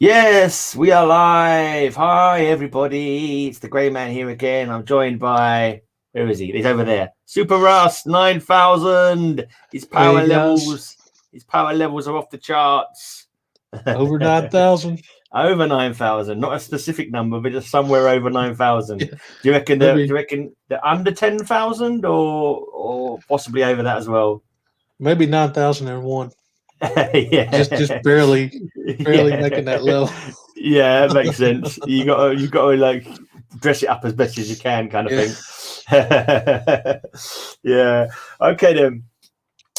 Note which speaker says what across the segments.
Speaker 1: Yes, we are live. Hi, everybody. It's the Grey Man here again. I'm joined by, where is he? He's over there. SuperRus 9000. His power
Speaker 2: Hey guys,
Speaker 1: levels, his power levels are off the charts.
Speaker 2: over 9,000.
Speaker 1: Over 9,000, not a specific number, but just somewhere over 9,000.
Speaker 2: Yeah,
Speaker 1: Do you reckon
Speaker 2: maybe
Speaker 1: they're under 10,000 or possibly over that as well?
Speaker 2: maybe 9,001. Just
Speaker 1: Yeah.
Speaker 2: barely making
Speaker 1: Yeah.
Speaker 2: that level.
Speaker 1: Yeah, it makes sense. You gotta like dress it up as best as you can, kind of
Speaker 2: Yeah.
Speaker 1: thing. Yeah. Okay then.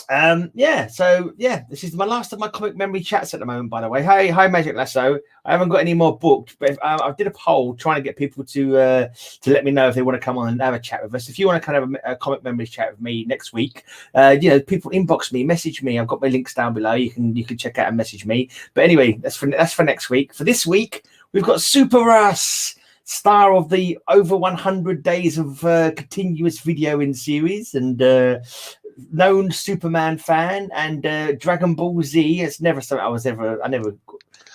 Speaker 1: This is my last of my comic memory chats at the moment, by the way. Hi, Magic Lasso. I haven't got any more booked, but I did a poll trying to get people to let me know if they want to come on and have a chat with us. If you want to kind of have a comic memory chat with me next week, people inbox me, message me. I've got my links down below. You can check out and message me. But anyway, that's for next week. For this week, we've got SuperRus, star of the over 100 days of continuous video in series and known Superman fan and Dragon Ball Z. It's never something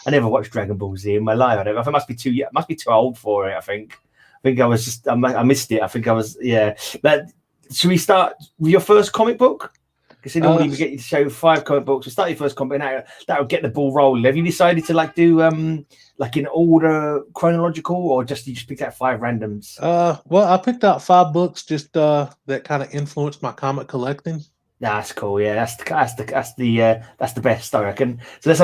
Speaker 1: I never watched Dragon Ball Z in my life. I think I must be too old for it. I think I missed it. I think I was But should we start with your first comic book? Because normally we get you to show 5 comic books. We start your first comic, and that would get the ball rolling. Have you decided to do in order chronological, or you just picked out 5 randoms?
Speaker 2: Well, I picked out 5 books just that kind of influenced my comic collecting.
Speaker 1: That's cool. Yeah, that's the best, I reckon. So let's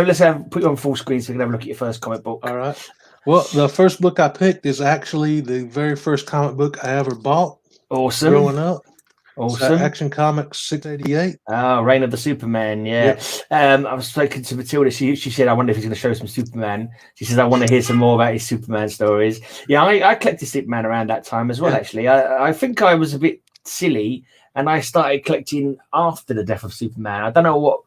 Speaker 1: put you on full screen so we can have a look at your first comic book.
Speaker 2: All right. Well, the first book I picked is actually the very first comic book I ever bought.
Speaker 1: Awesome.
Speaker 2: Growing up.
Speaker 1: Awesome.
Speaker 2: Action Comics 688.
Speaker 1: Oh, Reign of the Superman. Yeah. Yep. I was speaking to Matilda. She said, I wonder if he's going to show some Superman. She says, I want to hear some more about his Superman stories. Yeah, I collected Superman around that time as well, actually. I think I was a bit silly and I started collecting after the death of Superman. I don't know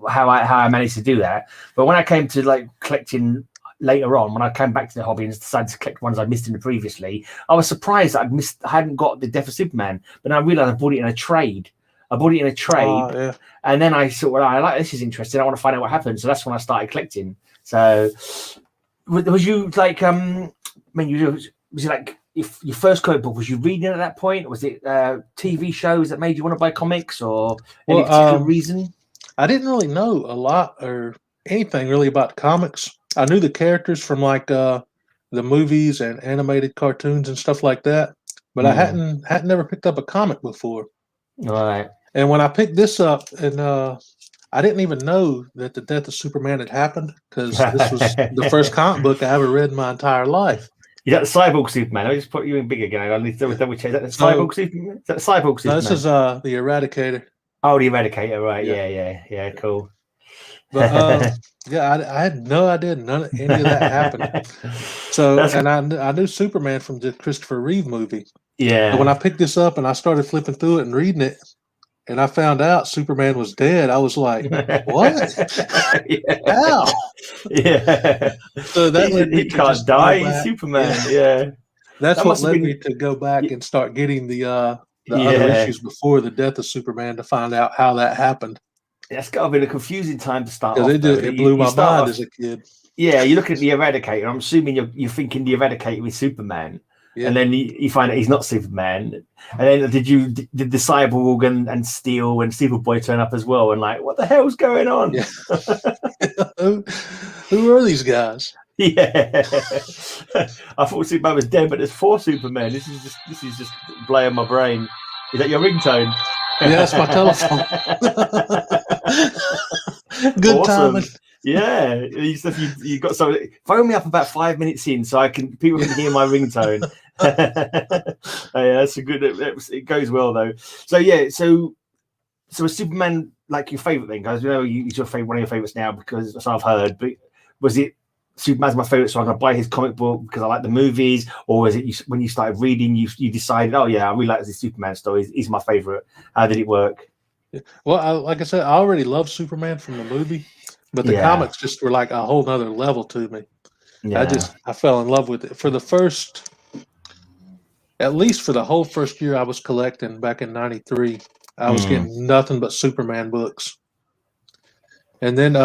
Speaker 1: how I managed to do that. But when I came to collecting later on, when I came back to the hobby and decided to collect ones I missed in the previously, I was surprised that I hadn't got the death of Superman, but I realized I bought it in a trade. And then I thought, I like this, is interesting. I want to find out what happened. So that's when I started collecting. So was you was it if your first comic book, was you reading at that point? Was it TV shows that made you want to buy comics, or any particular reason?
Speaker 2: I didn't really know a lot or anything really about comics. I knew the characters from the movies and animated cartoons and stuff like that, but I hadn't never picked up a comic before.
Speaker 1: All right.
Speaker 2: And when I picked this up, and I didn't even know that the death of Superman had happened, because this was the first comic book I ever read in my entire life.
Speaker 1: Is that the Cyborg Superman? I just put you in big again. I need to double check. Is that the Cyborg Superman? Is that the Cyborg Superman?
Speaker 2: No, this is the Eradicator.
Speaker 1: Oh, the Eradicator, right? Yeah, cool.
Speaker 2: But I had no idea any of that happened. So, and I knew Superman from the Christopher Reeve movie.
Speaker 1: Yeah.
Speaker 2: But when I picked this up and I started flipping through it and reading it, and I found out Superman was dead, I was like, "What? How?"
Speaker 1: Yeah.
Speaker 2: So that led me
Speaker 1: he can't die. He's Superman. Yeah.
Speaker 2: That's what led me to go back and start getting the other issues before the death of Superman to find out how that happened.
Speaker 1: That's got to be a confusing time to start off.
Speaker 2: It blew my mind as a kid.
Speaker 1: Yeah, you look at the Eradicator. I'm assuming you're thinking the Eradicator with Superman, and then you find out he's not Superman. And then did the Cyborg and Steel and Superboy turn up as well? And what the hell's going on?
Speaker 2: Yeah. Who are these guys?
Speaker 1: Yeah, I thought Superman was dead, but there's 4 Supermen. This is just blowing my brain. Is that your ringtone?
Speaker 2: Yeah, that's my telephone. Good timing.
Speaker 1: Yeah, you got so phone me up about 5 minutes in so people can hear my ringtone. Yeah, that's a good. It goes well though. So yeah, so is Superman your favorite thing, guys? He's one of your favorites now because that's what I've heard. But was it Superman's my favorite, so I'm gonna buy his comic book because I like the movies, or was it when you started reading, you decided, oh yeah, I really like this Superman story. He's my favorite. How did it work?
Speaker 2: Well, like I said, I already loved Superman from the movie, but the comics just were like a whole nother level to me. Yeah. I fell in love with it for at least for the whole first year I was collecting back in '93. I was getting nothing but Superman books, and then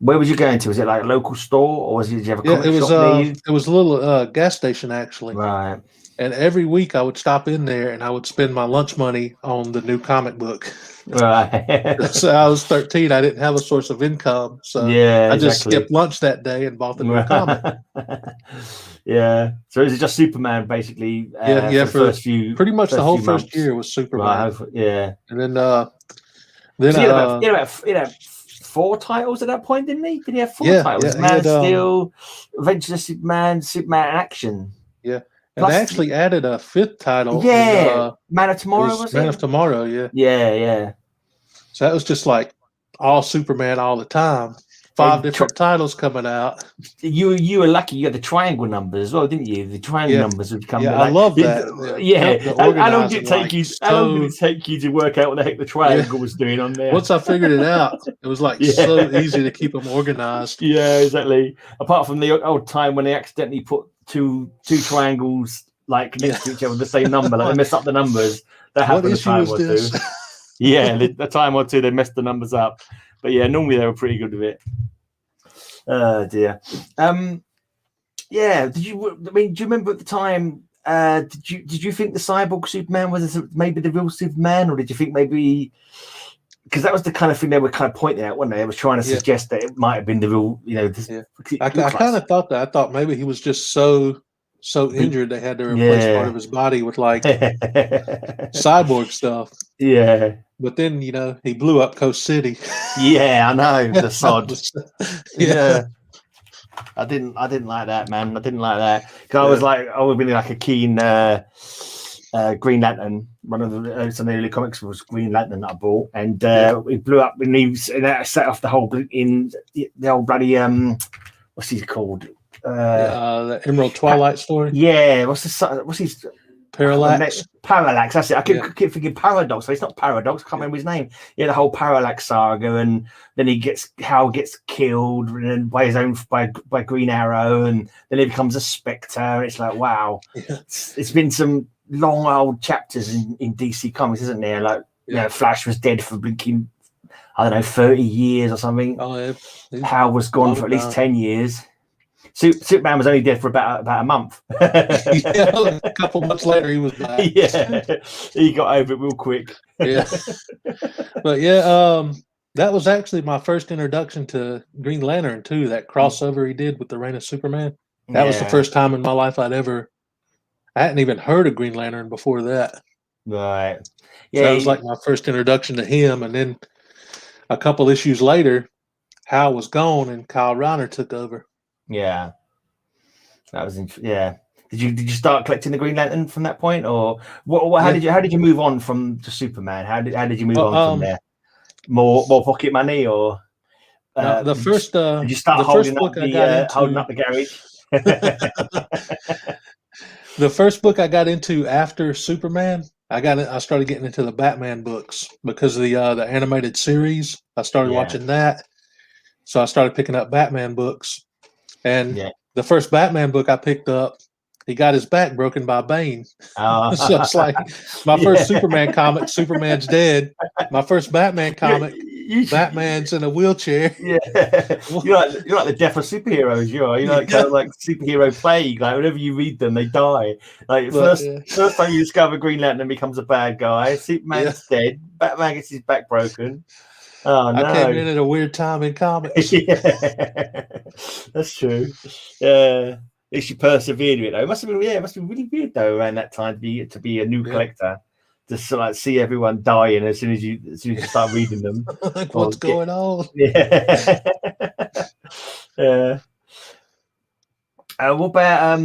Speaker 1: Where was you going to? Was it like a local store, or did you have a comic shop near you?
Speaker 2: It was a little gas station actually.
Speaker 1: Right.
Speaker 2: And every week I would stop in there and I would spend my lunch money on the new comic book.
Speaker 1: Right.
Speaker 2: So I was 13. I didn't have a source of income. So
Speaker 1: Yeah,
Speaker 2: I just
Speaker 1: exactly.
Speaker 2: skipped lunch that day and bought the new comic.
Speaker 1: Yeah. So is it just Superman basically?
Speaker 2: Yeah.
Speaker 1: For the first few,
Speaker 2: pretty much the whole
Speaker 1: few
Speaker 2: first
Speaker 1: months?
Speaker 2: year was Superman.
Speaker 1: Right. Yeah.
Speaker 2: And then
Speaker 1: So he had 4 titles at that point, didn't he? Did he have 4 titles?
Speaker 2: Yeah,
Speaker 1: Man of Steel, Adventures of Superman, Superman in Action.
Speaker 2: Yeah. And they actually added a 5th title.
Speaker 1: Yeah. Man of Tomorrow, was it?
Speaker 2: Man of Tomorrow, yeah.
Speaker 1: Yeah.
Speaker 2: So that was just like all Superman all the time. 5 different titles coming out.
Speaker 1: You were lucky. You had the triangle numbers as well, didn't you? The triangle numbers would come.
Speaker 2: Yeah, I love that.
Speaker 1: Yeah. How long did it take you? How long did it take you to work out what the heck the triangle was doing on there?
Speaker 2: Once I figured it out, it was like so easy to keep them organized.
Speaker 1: Yeah, exactly. Apart from the old time when they accidentally put two triangles like next to each other with the same number, like they messed up the numbers. That happened a time or two. Yeah, the time or two they messed the numbers up. But yeah, normally they were pretty good with it. Oh dear. Yeah. Do you remember at the time? Did you think the cyborg Superman was maybe the real Superman, or did you think maybe because that was the kind of thing they were kind of pointing out, weren't they? They were trying to suggest that it might have been the real,
Speaker 2: I kind of thought that. I thought maybe he was just so injured they had to replace part of his body with like cyborg stuff.
Speaker 1: Yeah.
Speaker 2: But then, he blew up Coast City.
Speaker 1: Yeah, I know. The sod.
Speaker 2: Yeah.
Speaker 1: I didn't like that, man. I didn't like that. Because I was really like a keen Green Lantern. One of some of the early comics was Green Lantern that I bought. And it blew up and that set off the whole in the old bloody what's he called?
Speaker 2: The Emerald Twilight story.
Speaker 1: Yeah, what's his
Speaker 2: Parallax?
Speaker 1: Parallax, that's it. I keep thinking Paradox, but it's not Paradox. I can't remember his name. Yeah, the whole Parallax saga, and then Hal gets killed and then by Green Arrow, and then he becomes a Spectre. It's like, wow. Yeah. It's been some long old chapters in DC Comics, isn't there? Like, Flash was dead for blinking, I don't know, 30 years or something.
Speaker 2: Oh, yeah.
Speaker 1: Hal was gone for at least 10 years. Superman was only dead for about a month.
Speaker 2: A couple months later, he was back.
Speaker 1: Yeah, he got over it real quick.
Speaker 2: Yeah, but that was actually my first introduction to Green Lantern too. That crossover he did with the Reign of Superman. That was the first time in my life I hadn't even heard of Green Lantern before that.
Speaker 1: Right.
Speaker 2: Yeah, so that was like my first introduction to him, and then a couple issues later, Hal was gone and Kyle Reiner took over.
Speaker 1: Yeah, that was Did you start collecting the Green Lantern from that point, or what? How did you move on from to Superman? How did you move on from there? More pocket money, or
Speaker 2: the first?
Speaker 1: Did you start holding up the garage?
Speaker 2: The first book I got into after Superman, I started getting into the Batman books because of the animated series. I started watching that, so I started picking up Batman books. And the first Batman book I picked up, he got his back broken by Bane. So it's like my first Superman comic, Superman's dead. My first Batman comic, Batman's in a wheelchair.
Speaker 1: Yeah, you're like the death of superheroes. You're like kind of like superhero plague. Like whenever you read them, they die. Like first time you discover Green Lantern becomes a bad guy. Superman's dead. Batman gets his back broken. Oh, no.
Speaker 2: I came in at a weird time in comics.
Speaker 1: Yeah, that's true. Yeah, at least you persevered with it. Though. It must have been really weird though around that time to be a new collector, just to like see everyone dying as soon as you start reading them.
Speaker 2: Like, what's going on?
Speaker 1: Yeah. Yeah. What about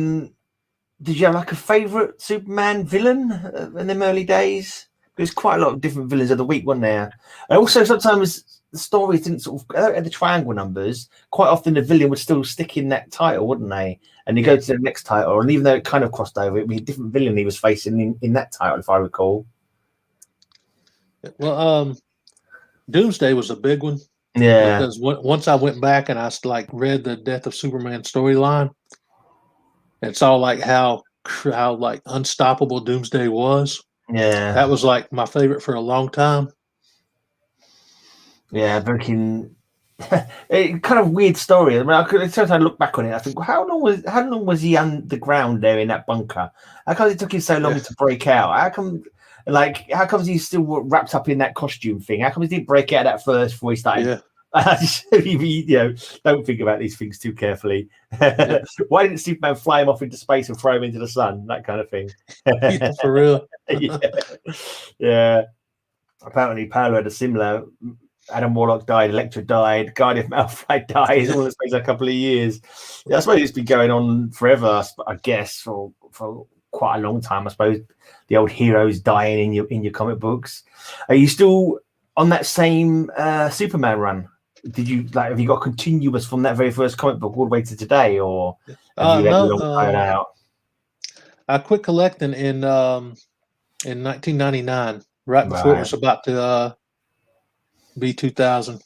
Speaker 1: did you have like a favorite Superman villain in them early days? There's quite a lot of different villains of the week, wasn't there? And also sometimes the stories didn't sort of the triangle numbers. Quite often the villain would still stick in that title, wouldn't they? And you go to the next title, and even though it kind of crossed over, it'd be a different villain he was facing in that title, if I recall.
Speaker 2: Well, Doomsday was a big one.
Speaker 1: Yeah.
Speaker 2: Because once I went back and I read the Death of Superman storyline, and saw like how like unstoppable Doomsday was.
Speaker 1: Yeah,
Speaker 2: that was like my favorite for a long time.
Speaker 1: Yeah, freaking It kind of weird story. I mean, sometimes I look back on it. I think, well, how long was he underground there in that bunker? How come it took him so long to break out? How comes he's still wrapped up in that costume thing? How come he didn't break out at first before he started?
Speaker 2: Yeah.
Speaker 1: Don't think about these things too carefully. Why didn't Superman fly him off into space and throw him into the sun? That kind of thing.
Speaker 2: Yeah, for real.
Speaker 1: Yeah. Apparently, Paolo had a similar. Adam Warlock died, Elektra died, Guardian Malphite died, all in the space of a couple of years. Yeah, I suppose it's been going on forever, I guess, for quite a long time. I suppose the old heroes dying in your comic books. Are you still on that same Superman run? Have you got continuous from that very first comic book all the way to today, or have you had a long time out?
Speaker 2: I quit collecting in 1999, right before it was about to be 2000.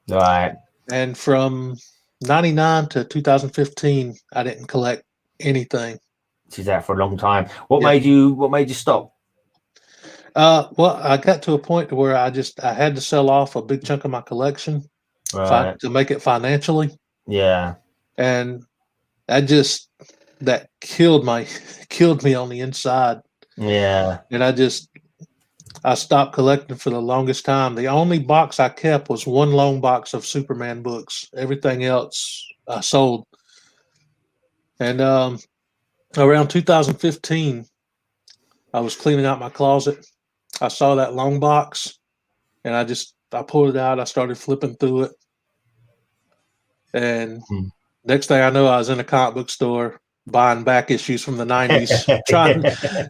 Speaker 1: Right.
Speaker 2: And from 99 to 2015, I didn't collect anything.
Speaker 1: She's out for a long time. What made you stop?
Speaker 2: Well, I got to a point where I had to sell off a big chunk of my collection to make it financially.
Speaker 1: Yeah.
Speaker 2: And that killed me on the inside.
Speaker 1: Yeah.
Speaker 2: And I stopped collecting for the longest time. The only box I kept was one long box of Superman books. Everything else I sold. And around 2015, I was cleaning out my closet. I saw that long box, and I pulled it out. I started flipping through it. And next thing I know, I was in a comic book store buying back issues from the 90s,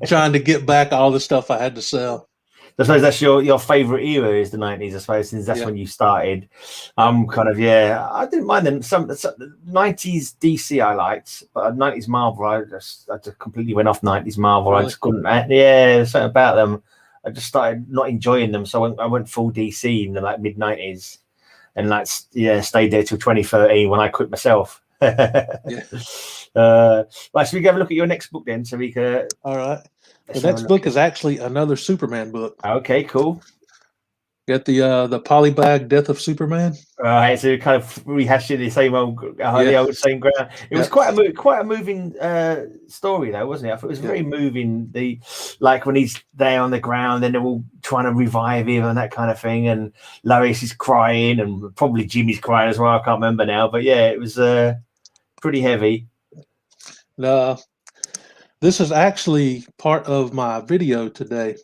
Speaker 2: trying to get back all the stuff I had to sell.
Speaker 1: I suppose that's your favorite era is the 90s, I suppose, since that's when you started. I didn't mind them. Some 90s DC I liked, but 90s Marvel, I just completely went off 90s Marvel. Really? I just couldn't. There's something about them. I just started not enjoying them, so I went full DC in the mid 90s, and stayed there till 2013 when I quit myself. Right, so we can have a look at your next book then, so we can.
Speaker 2: All right. The next book is actually another Superman book.
Speaker 1: Okay, cool.
Speaker 2: Got the Polybag Death of Superman.
Speaker 1: Right, so kind of rehashing the same old same ground. It was quite a moving story, though, wasn't it? I thought it was very moving. When he's there on the ground, and they're all trying to revive him and that kind of thing, and Lois is crying, and probably Jimmy's crying as well. I can't remember now, but yeah, it was pretty heavy.
Speaker 2: No. This is actually part of my video today.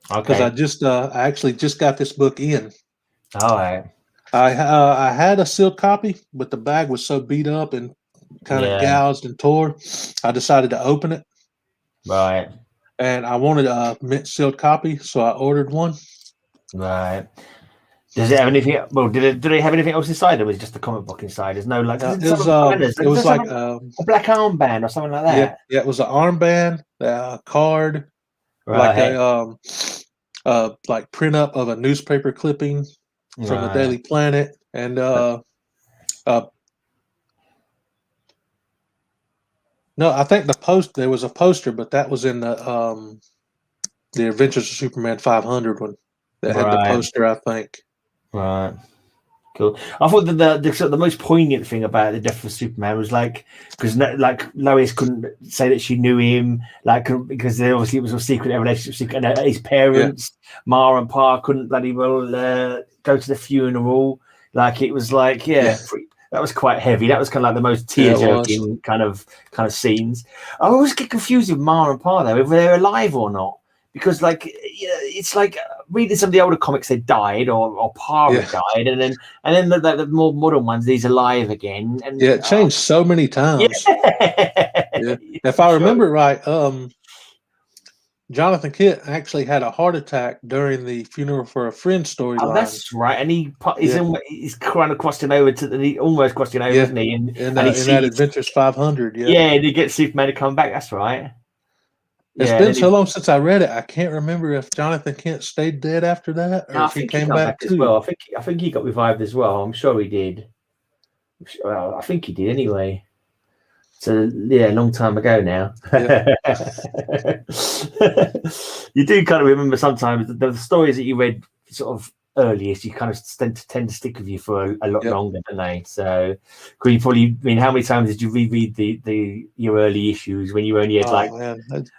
Speaker 1: Okay.
Speaker 2: Because I actually just got this book in.
Speaker 1: All right.
Speaker 2: I had a sealed copy, but the bag was so beat up and kind of gouged and tore. I decided to open it.
Speaker 1: Right.
Speaker 2: And I wanted a mint sealed copy, so I ordered one.
Speaker 1: Right. Does it have anything? Well, did they have anything else inside? Or was it just the comic book inside? There's no like.
Speaker 2: It was like
Speaker 1: a black armband or something like that.
Speaker 2: Yeah, it was an armband, a card, like print up of a newspaper clipping from the Daily Planet, and no, I think there was a poster, but that was in the Adventures of Superman 500 one that had the poster, I think.
Speaker 1: Right. Cool. I thought that the most poignant thing about the death of Superman was because Lois couldn't say that she knew him, because obviously it was a secret relationship, and his parents, Ma and Pa, couldn't bloody well go to the funeral. It was that was quite heavy. That was kind of like the most tear-jerking kind of scenes. I always get confused with Ma and Pa though, whether they're alive or not. Because it's like reading some of the older comics, they died or Pa died, and then the more modern ones, he's alive again. And
Speaker 2: it changed so many times. If I remember right, Jonathan Kent actually had a heart attack during the funeral for a friend storyline.
Speaker 1: Oh, that's right, and he's kind of crossing over almost crossing over, isn't he?
Speaker 2: In that Adventures 500,
Speaker 1: and he gets Superman to come back. That's right.
Speaker 2: It's been so long since I read it. I can't remember if Jonathan Kent stayed dead after that, or if he came back
Speaker 1: as well. I think he got revived as well. I'm sure he did. Well, I think he did anyway. So a long time ago now. You do kind of remember sometimes the stories that you read sort of earliest, you kind of tend to stick with you for a lot longer, don't they? So, could you probably? I mean, how many times did you reread your early issues when you only had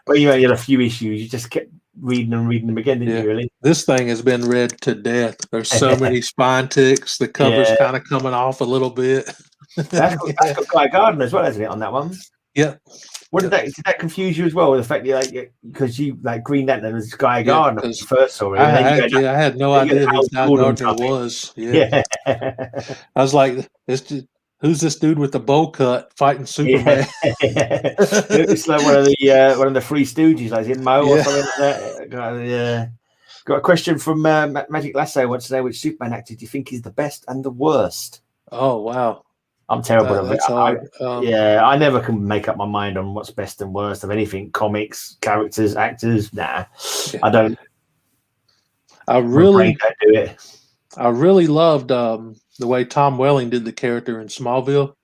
Speaker 1: when you only had a few issues? You just kept reading them again, didn't you? Really?
Speaker 2: This thing has been read to death. There's so many spine ticks. The cover's kind of coming off a little bit.
Speaker 1: That's got Guy Gardner as well, hasn't it, on that one?
Speaker 2: Yeah.
Speaker 1: Did that confuse you as well? The fact that because you like Green Lantern was Guy Gardner first saw it.
Speaker 2: I had no idea who Guy Gardner was. Yeah. I was like, who's this dude with the bowl cut fighting Superman?
Speaker 1: It's like one of the Three Stooges, like in Mo or something like that. Got a question from Magic Lasso. Wants to know which Superman actor do you think is the best and the worst?
Speaker 2: Oh wow.
Speaker 1: I'm terrible at
Speaker 2: it.
Speaker 1: I never can make up my mind on what's best and worst of anything. Comics, characters, actors. Nah, I don't.
Speaker 2: I really
Speaker 1: don't do it.
Speaker 2: I really loved the way Tom Welling did the character in Smallville.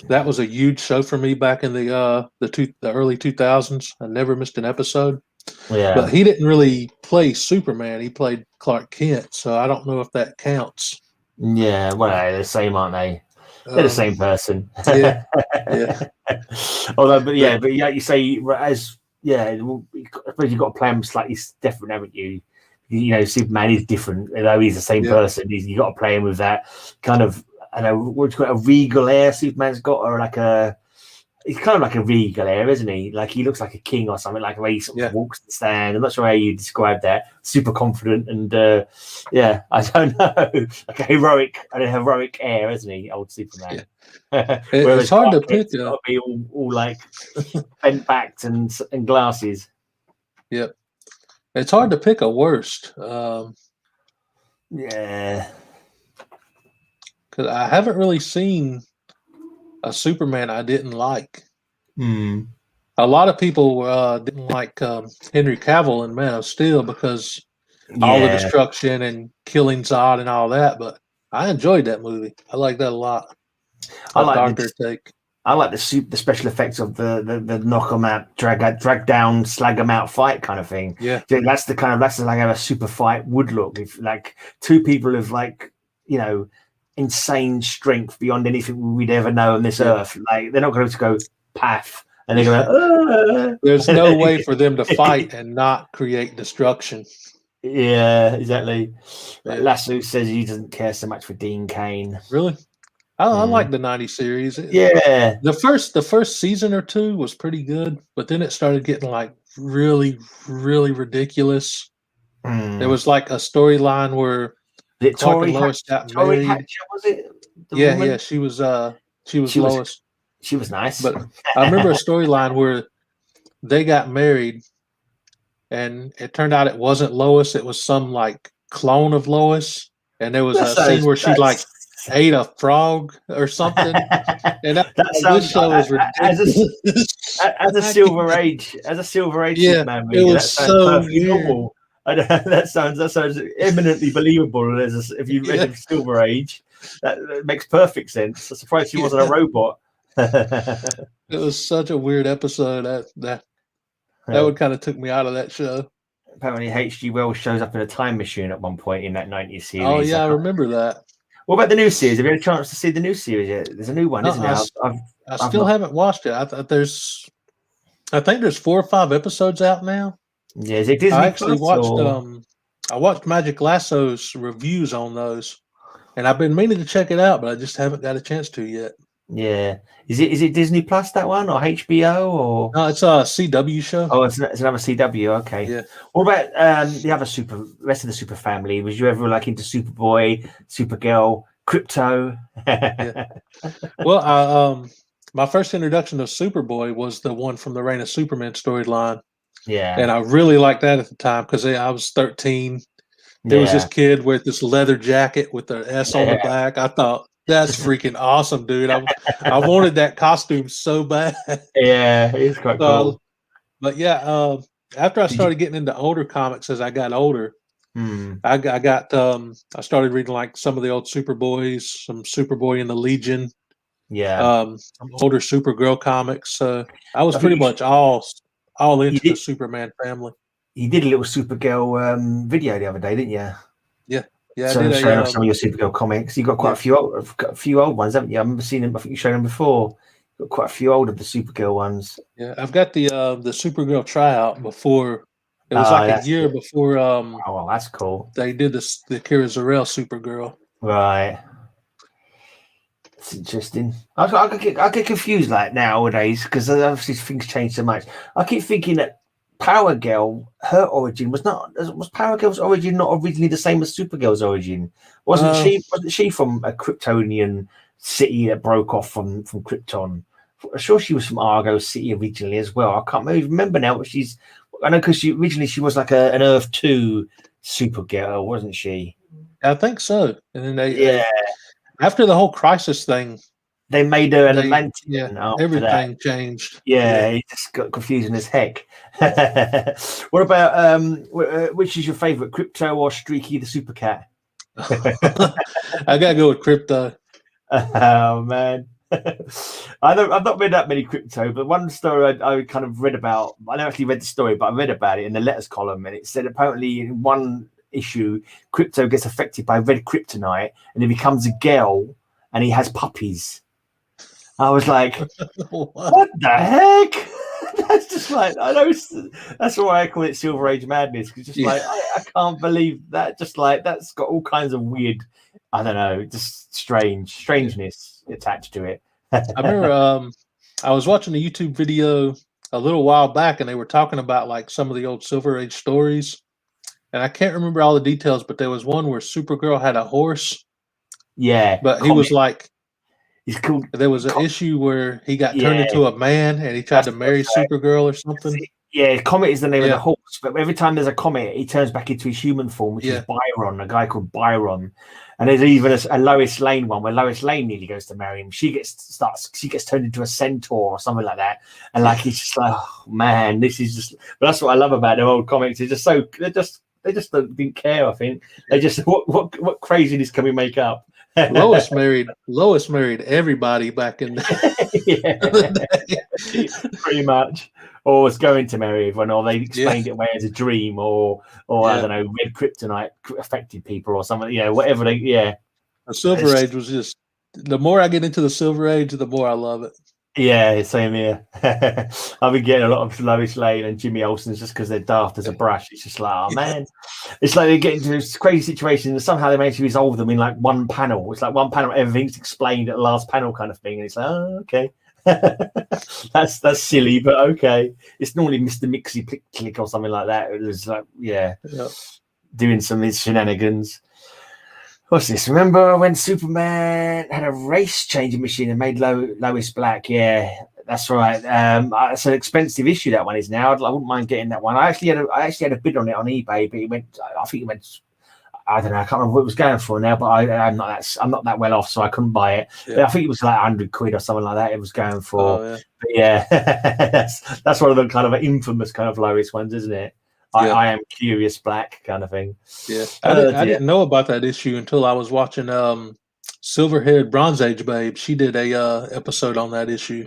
Speaker 2: That was a huge show for me back in the early 2000s. I never missed an episode.
Speaker 1: Yeah,
Speaker 2: but he didn't really play Superman. He played Clark Kent, so I don't know if that counts.
Speaker 1: Yeah, well, they're the same, aren't they? They're the same person.
Speaker 2: Yeah.
Speaker 1: Although, but you say I suppose you've got to play him slightly different, haven't you? You know, Superman is different, although he's the same person. You got to play him with that kind of, I don't know, what's got a regal air Superman's got, or like he's kind of like a regal air, isn't he? Like he looks like a king or something, like the way he sort of walks and stands. I'm not sure how you describe that. Super confident and I don't know, like a heroic air, isn't he? Old Superman.
Speaker 2: It's hard to pick.
Speaker 1: Got to be all like bent backed and glasses.
Speaker 2: Yep, it's hard to pick a worst.
Speaker 1: Yeah,
Speaker 2: because I haven't really seen a Superman I didn't like. A lot of people didn't like Henry Cavill in Man of Steel because all the destruction and killing Zod and all that, but I enjoyed that movie. I like that a lot.
Speaker 1: I like
Speaker 2: darker take.
Speaker 1: I like the special effects of the knock 'em out, drag down, slag 'em out fight kind of thing.
Speaker 2: Yeah,
Speaker 1: that's like how a super fight would look. If like two people of like, you know, insane strength beyond anything we'd ever know on this earth. Like they're not going to go path and they're going to.
Speaker 2: There's no way for them to fight and not create destruction.
Speaker 1: Yeah, exactly. Lasso says he doesn't care so much for Dean Cain.
Speaker 2: Really? I like the 90s series.
Speaker 1: Yeah.
Speaker 2: The first season or two was pretty good, but then it started getting like really, really ridiculous. There was like a storyline where
Speaker 1: Tori
Speaker 2: Lois got married.
Speaker 1: Hatcher, was it?
Speaker 2: Yeah, she was Lois.
Speaker 1: She was nice.
Speaker 2: But I remember a storyline where they got married, and it turned out it wasn't Lois; it was some like clone of Lois. And there was a scene where she like ate a frog or something. And this show was ridiculous.
Speaker 1: As a Silver Age Superman movie,
Speaker 2: it was so weird.
Speaker 1: Normal. That sounds eminently believable. If you read Silver Age, that makes perfect sense. I'm surprised she wasn't a robot.
Speaker 2: It was such a weird episode that would kind of took me out of that show.
Speaker 1: Apparently, H.G. Wells shows up in a time machine at one point in that 90s series.
Speaker 2: Oh yeah, I remember that.
Speaker 1: What about the new series? Have you had a chance to see the new series yet? There's a new one, isn't there?
Speaker 2: I still haven't watched it. I think there's 4 or 5 episodes out now.
Speaker 1: Yeah, is it Disney?
Speaker 2: I actually watched I watched Magic Lasso's reviews on those, and I've been meaning to check it out, but I just haven't got a chance to yet.
Speaker 1: Yeah, is it Disney Plus, that one, or HBO, or
Speaker 2: no? It's a CW show.
Speaker 1: Oh, it's another CW. Okay.
Speaker 2: Yeah.
Speaker 1: What about the rest of the Super family? Was you ever like into Superboy, Supergirl, Crypto?
Speaker 2: Yeah. Well, my first introduction to Superboy was the one from the Reign of Superman storyline.
Speaker 1: Yeah,
Speaker 2: and I really liked that at the time because I was 13. There was this kid with this leather jacket with the S on the back. I thought, that's freaking awesome, dude. I wanted that costume so bad.
Speaker 1: Yeah, it's quite cool.
Speaker 2: But yeah, after I started getting into older comics as I got older, I started reading like some of the old Superboys, some Superboy in the Legion.
Speaker 1: Yeah.
Speaker 2: Some older Supergirl comics. I was pretty much all into the Superman family.
Speaker 1: You did a little Supergirl video the other day, didn't you?
Speaker 2: Yeah. Yeah,
Speaker 1: So
Speaker 2: I did
Speaker 1: showing off some of your Supergirl comics. You've got quite a few old ones, haven't you? I remember seeing them. I think you showed them before. You've got quite a few old of the Supergirl ones.
Speaker 2: Yeah, I've got the Supergirl tryout before. It was like a
Speaker 1: That's
Speaker 2: year
Speaker 1: good.
Speaker 2: before
Speaker 1: Oh, well, that's cool.
Speaker 2: they did the Kira Zor-El Supergirl.
Speaker 1: Right. It's interesting. I get confused like nowadays because obviously things change so much. I keep thinking that Power Girl, her origin was Power Girl's origin not originally the same as Supergirl's origin? Wasn't she from a Kryptonian city that broke off from Krypton? I'm sure she was from Argo City originally as well. I can't remember now, but I know because she was like an Earth 2 Supergirl, wasn't she?
Speaker 2: I think so. And then they after the whole Crisis thing,
Speaker 1: they made her an Atlantean.
Speaker 2: Yeah, everything changed.
Speaker 1: Yeah, he just got confusing as heck. What about which is your favorite, Crypto or Streaky the Super Cat?
Speaker 2: I gotta go with Crypto.
Speaker 1: Oh man, I've not read that many Crypto, but one story I kind of read about. I never actually read the story, but I read about it in the letters column, and it said apparently in one issue, Crypto gets affected by red kryptonite, and he becomes a girl, and he has puppies. I was like, what the heck? That's just like, I know that's why I call it Silver Age madness. Because like, I can't believe that. Just like, that's got all kinds of weird, I don't know, just strangeness attached to it.
Speaker 2: I remember I was watching a YouTube video a little while back, and they were talking about like some of the old Silver Age stories. And I can't remember all the details, but there was one where Supergirl had a horse.
Speaker 1: Yeah.
Speaker 2: But he was like,
Speaker 1: he's called.
Speaker 2: There was an issue where he got turned into a man and he tried to marry Supergirl or something.
Speaker 1: Yeah, Comet is the name of the horse, but every time there's a Comet, he turns back into his human form, which is Byron, a guy called Byron. And there's even a Lois Lane one where Lois Lane nearly goes to marry him. She gets turned into a centaur or something like that. And like he's just like, oh man, this is just. But that's what I love about their old comics. They're just so they just didn't care. I think they just what craziness can we make up?
Speaker 2: Lois married everybody back in the
Speaker 1: day. Pretty much, or was going to marry everyone, or they explained it away as a dream, or I don't know, red kryptonite affected people or something. Whatever they. Yeah,
Speaker 2: the Silver Age was just. The more I get into the Silver Age, the more I love it.
Speaker 1: Yeah, same here. I've been getting a lot of Lois Lane and Jimmy Olsen's just because they're daft as a brush. It's just like, oh man, it's like they get into this crazy situation and somehow they manage to resolve them in like one panel. It's like one panel, everything's explained at the last panel kind of thing, and it's like, oh, okay, that's silly, but okay. It's normally Mr. Mixie Click or something like that. It was like, doing some shenanigans. What's this? Remember when Superman had a race changing machine and made Lois black? Yeah, that's right. It's an expensive issue. That one is now. I wouldn't mind getting that one. I actually had a bid on it on eBay, but I think it went. I don't know. I can't remember what it was going for now, but I'm not that well off, so I couldn't buy it. Yeah. But I think it was like £100 or something like that. It was going for. Oh, yeah. But that's one of the kind of infamous kind of Lois ones, isn't it? I am curious black kind of thing.
Speaker 2: Yeah, I didn't know about that issue until I was watching Silver-Haired Bronze Age Babe. She did a episode on that issue.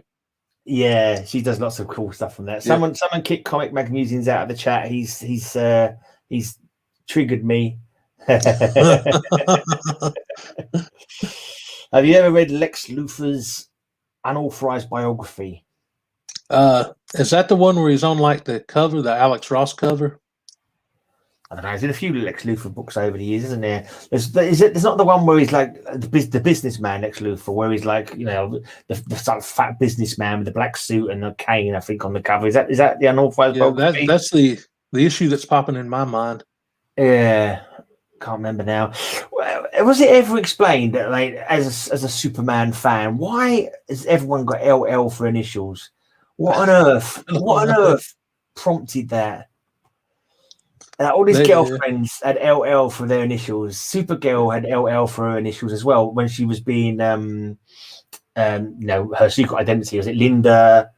Speaker 1: Yeah, she does lots of cool stuff from that. Someone kicked Comic Mag Musings out of the chat. He's triggered me. Have you ever read Lex Luthor's unauthorized biography?
Speaker 2: Is that the one where he's on like the cover, the Alex Ross cover?
Speaker 1: I don't know. There's been a few Lex Luthor books over the years, isn't there? There's not the one where he's like the businessman Lex Luthor, where he's like, the sort of fat businessman with the black suit and the cane, I think, on the cover. Is that the unauthorized biography?
Speaker 2: That's the issue that's popping in my mind.
Speaker 1: Yeah. Can't remember now. Was it ever explained that, like, as a Superman fan, why has everyone got LL for initials? What on earth? What on earth prompted that? All his girlfriends had LL for their initials. Supergirl had LL for her initials as well when she was being, her secret identity. Was it Linda?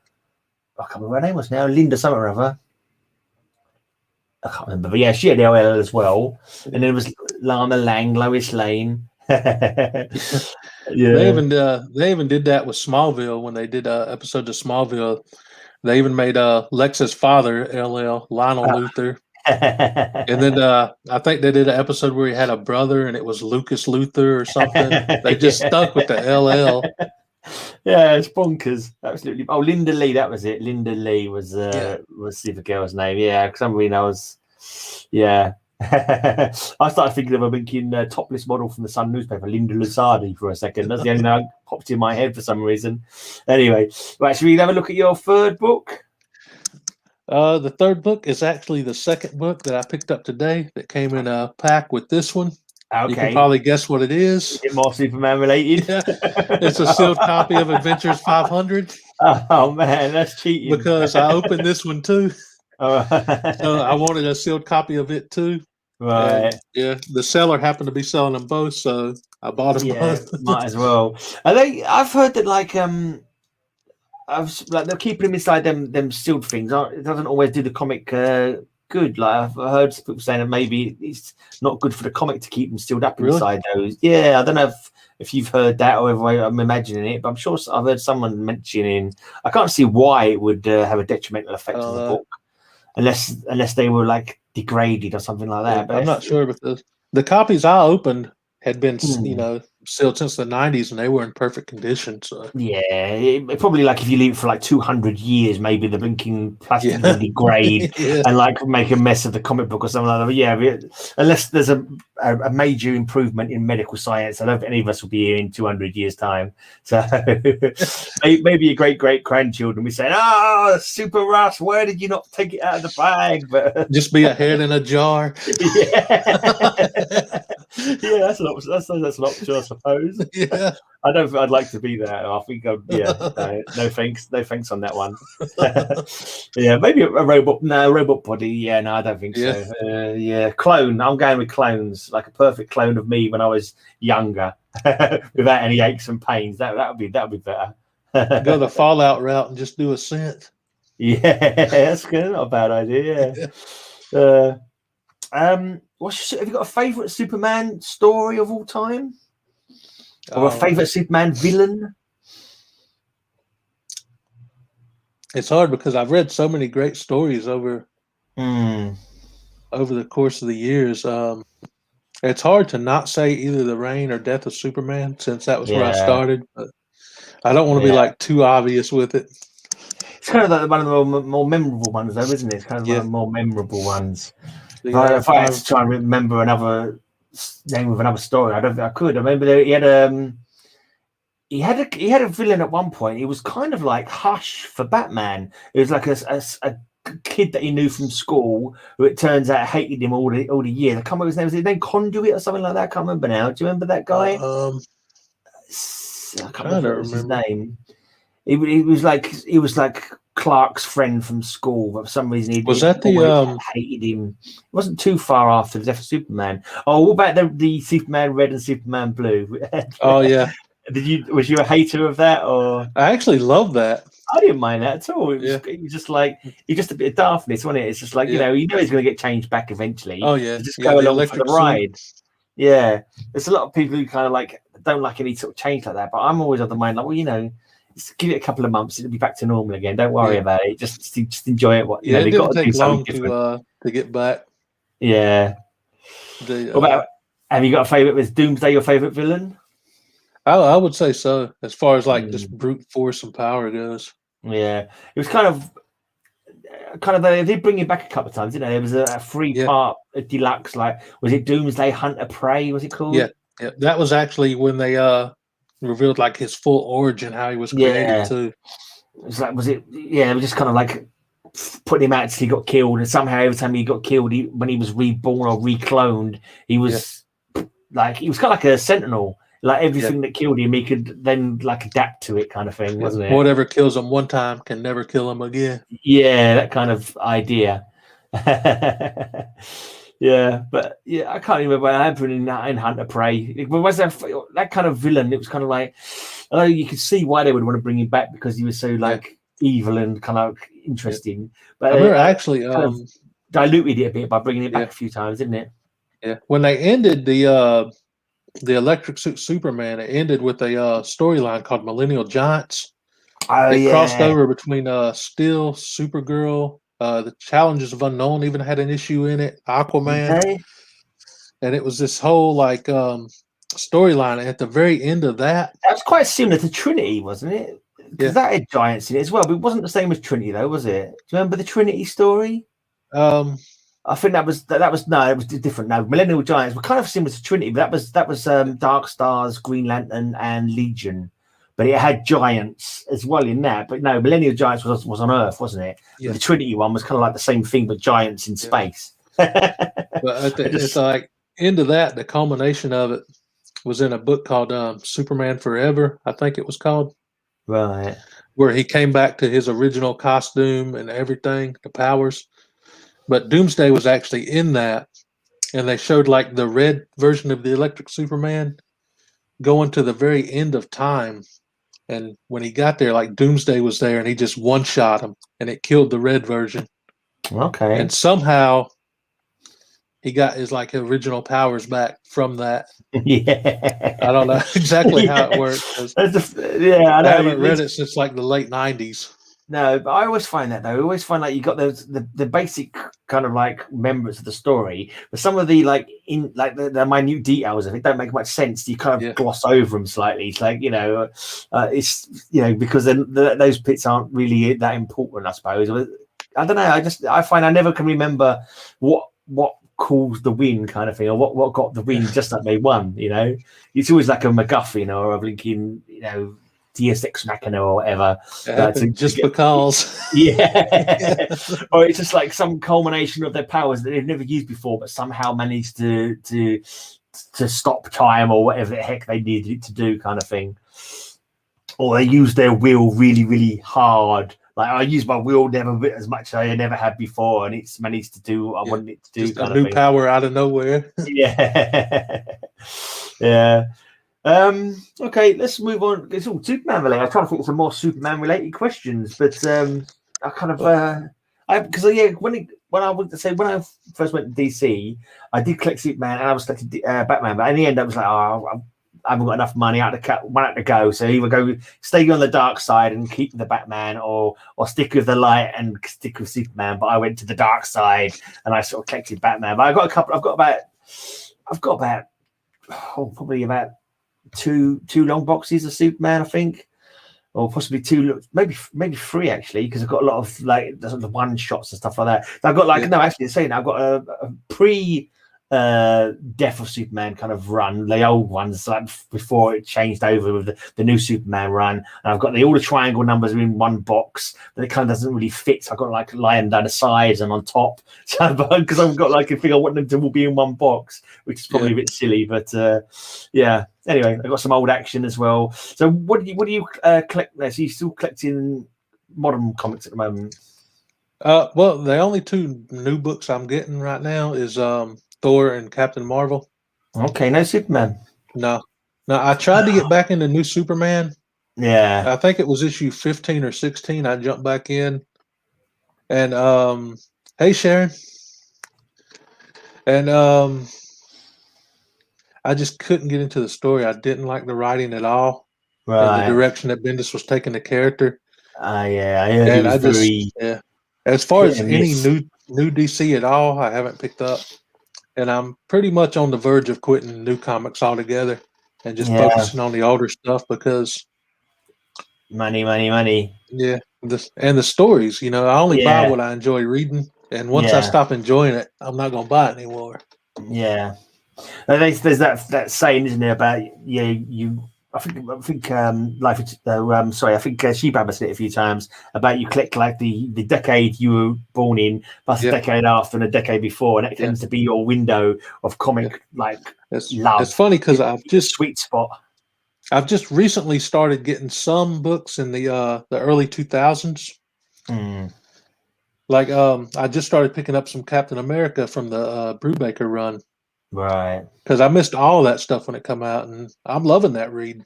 Speaker 1: I can't remember what her name was now. Linda something or other. I can't remember, but yeah, she had LL as well. And then it was Lana Lang, Lois Lane.
Speaker 2: They even did that with Smallville when they did episodes of Smallville. They even made Lex's father LL, Lionel Luthor. And then I think they did an episode where he had a brother, and it was Lucas Luthor or something. They just stuck with the LL.
Speaker 1: Yeah, it's bonkers. Absolutely. Oh, Linda Lee, that was it. Linda Lee was Supergirl's name. Yeah, because some reason I was, yeah. I started thinking of a thinking topless model from the Sun newspaper, Linda Lusardi, for a second. That's the only thing that popped in my head for some reason. Anyway, right, should we have a look at your third book?
Speaker 2: The third book is actually the second book that I picked up today that came in a pack with this one.
Speaker 1: Okay.
Speaker 2: You can probably guess what it is.
Speaker 1: Is it more Superman related?
Speaker 2: Yeah. It's a sealed copy of Adventures 500.
Speaker 1: Oh man, that's cheating.
Speaker 2: Because I opened this one too.
Speaker 1: Oh.
Speaker 2: So I wanted a sealed copy of it too.
Speaker 1: Right.
Speaker 2: And, yeah, the seller happened to be selling them both, so I bought them both.
Speaker 1: Might as well. I've heard that they're keeping them inside them sealed things. It doesn't always do the comic good. Like I've heard people saying that maybe it's not good for the comic to keep them sealed up inside those. Yeah, I don't know if you've heard that or if I'm imagining it, but I'm sure I've heard someone mentioning. I can't see why it would have a detrimental effect on the book, unless they were like degraded or something like that. But
Speaker 2: I'm not sure, but the copies I opened had been, sealed since the 90s, and they were in perfect condition. So
Speaker 1: yeah, it probably like if you leave it for like 200 years, maybe the blinking plastic will degrade and like make a mess of the comic book or something like that. But yeah, unless there's a major improvement in medical science, I don't think any of us will be here in 200 years' time. So maybe your great grandchildren will be saying, "Oh, SuperRus, where did you not take it out of the bag?" But
Speaker 2: just be a head in a jar.
Speaker 1: Yeah, that's an option, I suppose.
Speaker 2: Yeah,
Speaker 1: I don't think I'd like to be there. I think no thanks on that one. Yeah, maybe a robot body. Yeah, no, I don't think so. Clone. I'm going with clones, like a perfect clone of me when I was younger, without any aches and pains. That would be better.
Speaker 2: Go the Fallout route and just do a scent.
Speaker 1: Yeah, that's good. Not a bad idea. Yeah. Have you got a favorite Superman story of all time, or a favorite Superman villain?
Speaker 2: It's hard because I've read so many great stories over the course of the years. It's hard to not say either the reign or death of Superman, since that was where I started. But I don't want to be like too obvious with it.
Speaker 1: It's kind of like one of the more memorable ones, though, isn't it? It's kind of one of the more memorable ones. If I had to try and remember another name of another story, I don't think I could. I remember he had a villain at one point. He was kind of like Hush for Batman. It was like a kid that he knew from school who it turns out hated him all the years. I can't remember his name. Was his name Conduit or something like that? I can't remember now. Do you remember that guy? I can't remember his name. He was like Clark's friend from school, but for some reason he hated him. It wasn't too far after the death of Superman. Oh, what about the Superman Red and Superman Blue?
Speaker 2: Oh yeah.
Speaker 1: Was you a hater of that, or?
Speaker 2: I actually love that.
Speaker 1: I didn't mind that at all. It was just like just a bit of daftness, wasn't it? It's just like you know he's going to get changed back eventually.
Speaker 2: Oh yeah,
Speaker 1: so just go along for the ride. Yeah, there's a lot of people who kind of like don't like any sort of change like that, but I'm always of the mind like, well, just give it a couple of months, it'll be back to normal again. Don't worry about it. Just enjoy it.
Speaker 2: It didn't take long to get back.
Speaker 1: Yeah. What about? Have you got a favorite? Was Doomsday your favorite villain?
Speaker 2: I would say so, as far as like just brute force and power goes.
Speaker 1: Yeah, it was kind of they did bring him back a couple of times, didn't they? There was a 3-part deluxe. Like, was it Doomsday Hunter Prey? Was it called?
Speaker 2: Yeah. That was actually when they revealed like his full origin, how he was created too.
Speaker 1: It was like, it was just kind of like putting him out until he got killed, and somehow every time he got killed, when he was reborn or recloned, he was like he was kind of like a sentinel. Like everything that killed him, he could then like adapt to it, kind of thing, wasn't it?
Speaker 2: Whatever kills him one time can never kill him again.
Speaker 1: Yeah, that kind of idea. Yeah, but I can't remember what happened in Hunter Prey. But was that kind of villain? It was kind of like, although you could see why they would want to bring him back because he was so like evil and kind of interesting. But
Speaker 2: I actually
Speaker 1: kind of diluted it a bit by bringing it back a few times, didn't it?
Speaker 2: Yeah, when they ended the Electric Suit Superman, it ended with a storyline called Millennial Giants. It crossed over between Steel, Supergirl, The Challenges of Unknown even had an issue in it. Aquaman,
Speaker 1: Okay.
Speaker 2: and it was this whole like storyline. At the very end of that,
Speaker 1: That was quite similar to Trinity, wasn't it? Because
Speaker 2: Yeah.
Speaker 1: that had giants in it as well, but it wasn't the same as Trinity, though, was it? Do you remember the Trinity story? I think that was no, it was different. No, Millennial Giants were kind of similar to Trinity, but that was Dark Stars, Green Lantern, and Legion. But it had giants as well in that. But no, Millennial Giants was on Earth, wasn't it?
Speaker 2: Yeah.
Speaker 1: The Trinity one was kind of like the same thing, but giants in space.
Speaker 2: But at it's like end of that, the culmination of it was in a book called Superman Forever, I think it was called.
Speaker 1: Right.
Speaker 2: Where he came back to his original costume and everything, the powers. But Doomsday was actually in that, and they showed like the red version of the Electric Superman going to the very end of time. And when he got there, like Doomsday was there, and he just one-shot him, and it killed the red version.
Speaker 1: Okay.
Speaker 2: And somehow he got his like original powers back from that.
Speaker 1: Yeah.
Speaker 2: I don't know exactly how it works.
Speaker 1: I
Speaker 2: haven't read it since like the late 90s.
Speaker 1: No, but I always find that though. I always find like you got the basic kind of like members of the story, but some of the like the minute details of it don't make much sense. You kind of gloss over them slightly. It's like it's because then those bits aren't really that important, I suppose. I don't know. I find I never can remember what caused the win kind of thing, or what got the win just like they won. It's always like a MacGuffin or a blinking Deus Ex Machina or whatever.
Speaker 2: Just because.
Speaker 1: Yeah. Or it's just like some culmination of their powers that they've never used before, but somehow managed to stop time or whatever the heck they needed it to do, kind of thing. Or they use their will really, really hard. Like I use my will never as much as I never had before, and it's managed to do what I wanted it to do.
Speaker 2: Just a new power out of nowhere.
Speaker 1: Yeah. Yeah. Okay, let's move on. It's all Superman related. I'm trying to think of some more Superman related questions, but I kind of when I first went to DC, I did collect Superman and I was collecting Batman, but in the end I was like, I haven't got enough money out to go, so either stay on the dark side and keep the Batman, or stick with the light and stick with Superman. But I went to the dark side and I sort of collected Batman. But I've got about probably about two long boxes of Superman, I think, or possibly two, maybe three actually, because I've got a lot of like the one shots and stuff like that. I've got I've got a pre Death of Superman kind of run, the old ones like before it changed over with the new Superman run, and I've got all the triangle numbers are in one box, but it kind of doesn't really fit. So I've got like lying down the sides and on top, so because I've got like a thing I want them to all be in one box, which is probably a bit silly, but yeah. Anyway, I've got some old action as well. So what do you collect there? So you're still collecting modern comics at the moment?
Speaker 2: Well, the only two new books I'm getting right now is Thor and Captain Marvel.
Speaker 1: Okay, no Superman.
Speaker 2: No, I tried to get back into New Superman.
Speaker 1: Yeah,
Speaker 2: I think it was issue 15 or 16. I jumped back in, and hey Sharon, and I just couldn't get into the story. I didn't like the writing at all, and the direction that Bendis was taking the character.
Speaker 1: Yeah, I heard
Speaker 2: and as far as any new DC at all, I haven't picked up. And I'm pretty much on the verge of quitting new comics altogether and just focusing on the older stuff because
Speaker 1: money.
Speaker 2: Yeah, the stories. I only buy what I enjoy reading, and once I stop enjoying it, I'm not going to buy it anymore.
Speaker 1: Yeah, there's that saying, isn't there, about I think Shebaba said it a few times about you collect like the decade you were born in, plus a decade after and a decade before, and that tends to be your window of comic love.
Speaker 2: It's funny because
Speaker 1: sweet spot.
Speaker 2: I've just recently started getting some books in the early 2000s. Like I just started picking up some Captain America from the Brubaker run.
Speaker 1: Right.
Speaker 2: Because I missed all that stuff when it come out, and I'm loving that read.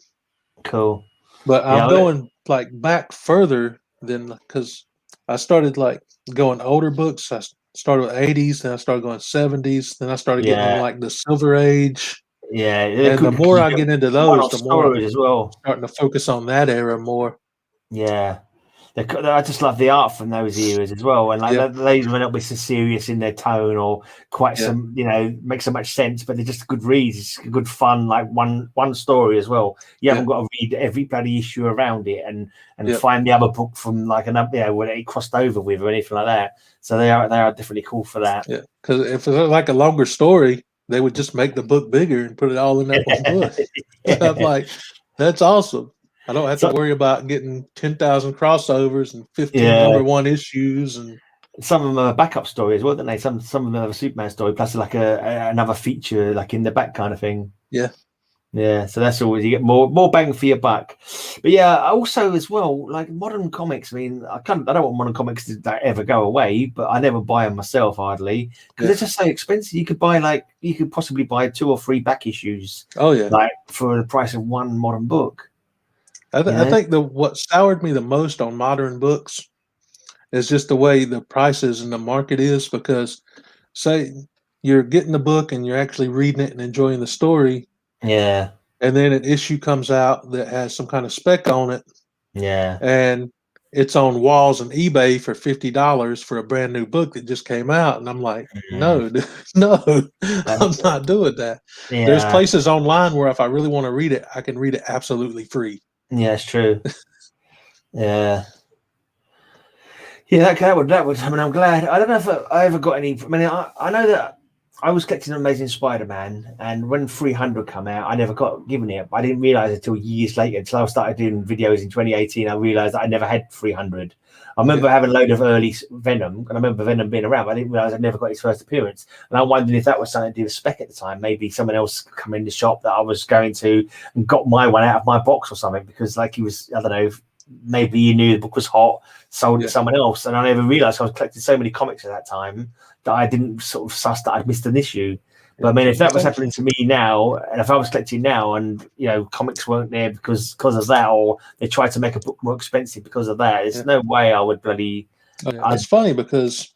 Speaker 1: Cool.
Speaker 2: But I'm going like back further than, because I started like going older books. I started with 80s, then I started going 70s, then I started getting like the Silver Age.
Speaker 1: Yeah.
Speaker 2: And the more I get into those, the more I'm
Speaker 1: as well
Speaker 2: starting to focus on that era more.
Speaker 1: Yeah. I just love the art from those eras as well, and like they may not be so serious in their tone or quite some, make so much sense, but they're just good reads. It's good fun, like one story as well. You haven't got to read every bloody issue around it and find the other book from like another, what it crossed over with or anything like that. So they are definitely cool for that.
Speaker 2: Yeah, because if it's like a longer story, they would just make the book bigger and put it all in that one book. I'm like, that's awesome. I don't have to worry about getting 10,000 crossovers and 15 number one issues. And
Speaker 1: some of them are backup stories, weren't they? Some of them have a Superman story plus like another feature like in the back kind of thing.
Speaker 2: Yeah.
Speaker 1: Yeah, so that's always, you get more bang for your buck. But yeah, also as well, like modern comics. I mean, I don't want modern comics to ever go away, but I never buy them myself hardly because they're just so expensive. You could possibly buy 2 or 3 back issues.
Speaker 2: Oh yeah,
Speaker 1: like for the price of one modern book.
Speaker 2: I think what soured me the most on modern books is just the way the prices and the market is. Because say you're getting the book and you're actually reading it and enjoying the story.
Speaker 1: Yeah.
Speaker 2: And then an issue comes out that has some kind of spec on it.
Speaker 1: Yeah.
Speaker 2: And it's on Walls and eBay for $50 for a brand new book that just came out. And I'm like, no, I'm not doing that. Yeah. There's places online where if I really want to read it, I can read it absolutely free.
Speaker 1: Yeah, it's true. Yeah. Yeah, that would. I mean, I'm glad. I don't know if I ever got any. I mean, I know that I was collecting Amazing Spider-Man, and when 300 come out, I never got given it. I didn't realize it until years later. Until I started doing videos in 2018, I realized that I never had 300. I remember having a load of early Venom, and I remember Venom being around, but I didn't realize I never got his first appearance. And I'm wondering if that was something to do with spec at the time. Maybe someone else come in the shop that I was going to and got my one out of my box or something, because like he was, I don't know, maybe you knew the book was hot, sold it to someone else. And I never realized I was collecting so many comics at that time that I didn't sort of suss that I'd missed an issue. But I mean, if that was happening to me now, and if I was collecting now, and comics weren't there because of that, or they tried to make a book more expensive because of that, there's no way I would bloody.
Speaker 2: It's funny because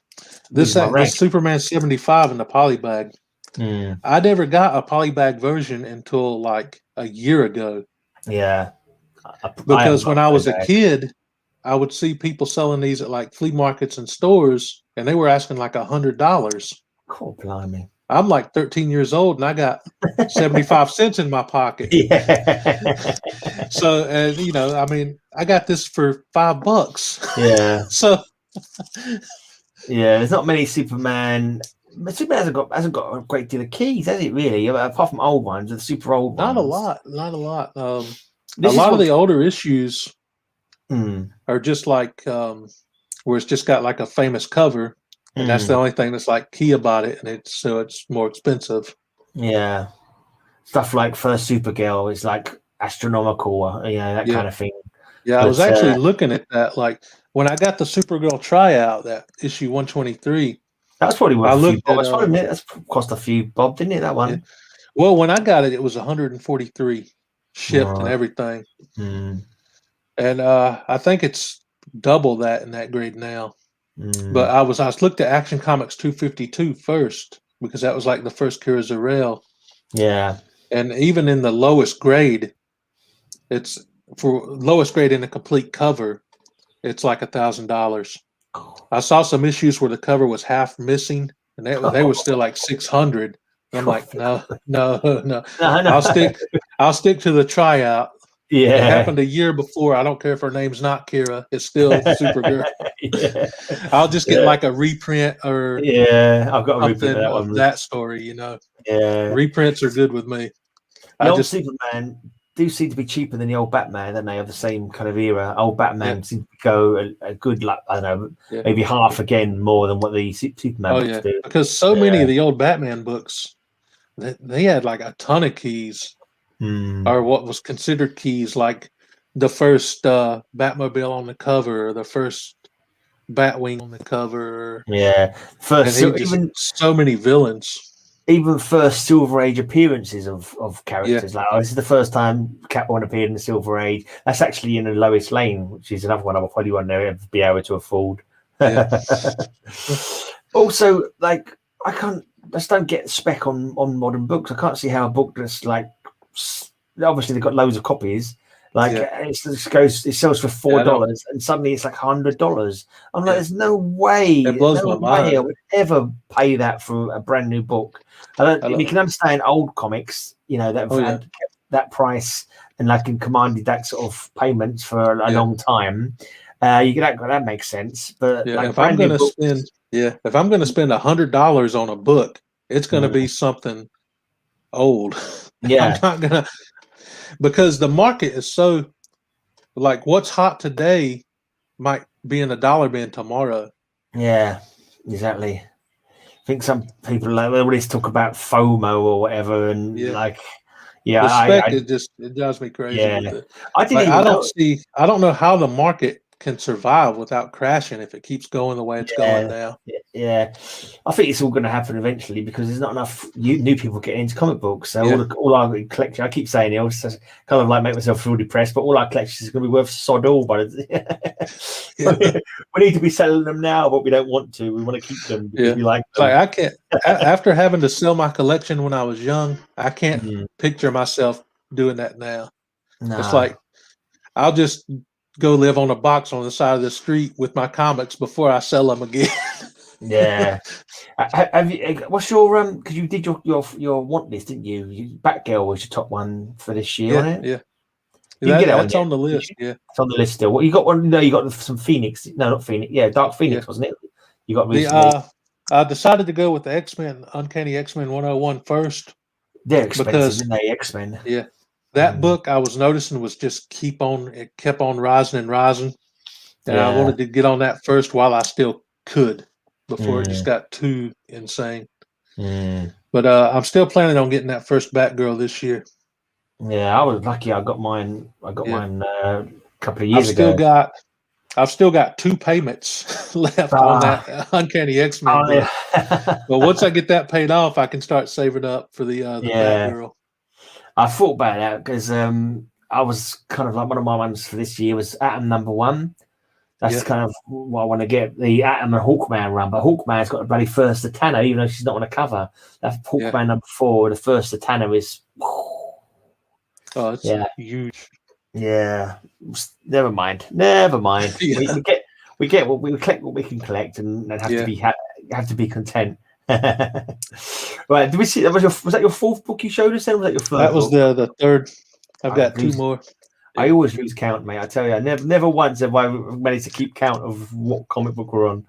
Speaker 2: this Superman 75 in the Polybag, I never got a Polybag version until like a year ago.
Speaker 1: Yeah,
Speaker 2: because when I was a kid, I would see people selling these at like flea markets and stores, and they were asking like $100.
Speaker 1: Cool, blimey.
Speaker 2: I'm like 13 years old and I got 75 cents in my pocket.
Speaker 1: Yeah.
Speaker 2: So, I mean, I got this for $5.
Speaker 1: Yeah.
Speaker 2: So,
Speaker 1: yeah, there's not many Superman. Superman hasn't got a great deal of keys, has it? Really, apart from old ones, the super old ones.
Speaker 2: Not a lot. A lot of the older issues are just like where it's just got like a famous cover. And that's the only thing that's like key about it, and it's more expensive.
Speaker 1: Yeah, stuff like First Supergirl is like astronomical, that kind of thing.
Speaker 2: Yeah, I was actually looking at that. Like when I got the Supergirl tryout, that issue 123.
Speaker 1: That's probably worth a few bob. That's cost a few bob, didn't it? That one.
Speaker 2: Yeah. Well, when I got it, it was 143 shipped and everything. And I think it's double that in that grade now. But I looked at Action Comics 252 first, because that was like the first Kira Zor-El.
Speaker 1: Yeah.
Speaker 2: And even in the lowest grade, it's for lowest grade in a complete cover, it's like $1,000. I saw some issues where the cover was half missing, and they were still like 600. I'm like, no. I'll stick to the tryout.
Speaker 1: Yeah,
Speaker 2: it happened a year before. I don't care if her name's not Kira; it's still Supergirl.
Speaker 1: Yeah.
Speaker 2: I'll just get like a reprint or
Speaker 1: I've got a reprint
Speaker 2: of
Speaker 1: that one.
Speaker 2: That story.
Speaker 1: Yeah,
Speaker 2: reprints are good with me.
Speaker 1: The old Superman do seem to be cheaper than the old Batman, don't they? Of the same kind of era. Old Batman seems to go a good, like, I don't know, maybe half again more than what the Superman books do.
Speaker 2: Because so many of the old Batman books, they had like a ton of keys. Or what was considered keys, like the first Batmobile on the cover, or the first Batwing on the cover.
Speaker 1: Yeah,
Speaker 2: even so many villains.
Speaker 1: Even first Silver Age appearances of characters. Like, this is the first time Catwoman appeared in the Silver Age. That's actually in Lois Lane, which is another one I would probably want to be able to afford. Yeah. Also, like, I just don't get spec on modern books. I can't see how a book that's like, obviously they've got loads of copies Like it sells for $4, and suddenly it's like $100. I'm like, there's no way,
Speaker 2: It blows my mind.
Speaker 1: I would ever pay that for a brand new book. You can understand old comics, that have had that price and like commanded that sort of payments for a long time. That makes sense. But
Speaker 2: if I'm going to spend $100 on a book, it's going to be something old.
Speaker 1: Yeah,
Speaker 2: I'm not gonna, because the market is so, like, what's hot today might be in the dollar bin tomorrow.
Speaker 1: Yeah, exactly. I think some people they always talk about FOMO or whatever, and the spec
Speaker 2: it drives me crazy.
Speaker 1: Yeah,
Speaker 2: with it.
Speaker 1: I
Speaker 2: don't know how the market can survive without crashing if it keeps going the way it's going now.
Speaker 1: Yeah, I think it's all going to happen eventually because there's not enough new people getting into comic books. So all our collection, I keep saying it, I kind of like make myself feel depressed, but all our collections is going to be worth sod all. But we need to be selling them now, but we don't want to. We want to keep them because we like them.
Speaker 2: Like I can't. After having to sell my collection when I was young, I can't picture myself doing that now.
Speaker 1: No.
Speaker 2: It's like I'll just go live on a box on the side of the street with my comics before I sell them again.
Speaker 1: Yeah. Have you? What's your because you did your want list, didn't you? Batgirl was your top one for this year, wasn't it?
Speaker 2: Yeah.
Speaker 1: That's
Speaker 2: on the list. Yeah,
Speaker 1: it's on the list still. What you got? One? No, you got some Phoenix. No, not Phoenix. Yeah, Dark Phoenix, wasn't it? You got recently.
Speaker 2: I decided to go with the X-Men, Uncanny X-Men 101 first.
Speaker 1: They're expensive, aren't they? X-Men.
Speaker 2: Yeah. That book I was noticing was just kept on rising and rising. And I wanted to get on that first while I still could before it just got too insane. But I'm still planning on getting that first Batgirl this year.
Speaker 1: Yeah, I was lucky. I got mine mine a couple of years ago.
Speaker 2: I've still got 2 payments left on that Uncanny X-Men book. But once I get that paid off, I can start saving up for the Batgirl.
Speaker 1: I thought about that because I was kind of like one of my ones for this year was Atom #1. That's kind of what I want to get, the Atom and Hawkman run. But Hawkman's got a bloody first Satana, even though she's not on the cover. That Hawkman #4, the first Satana is.
Speaker 2: Oh, it's huge.
Speaker 1: Yeah, never mind. We get what we collect, what we can collect, and have to be content. Right? Did we see that was that your 4th book you showed us? Then was that your 3rd?
Speaker 2: That was the 3rd. I've got 2 more.
Speaker 1: I always lose count, mate. I tell you, I never once have I managed to keep count of what comic book we're on.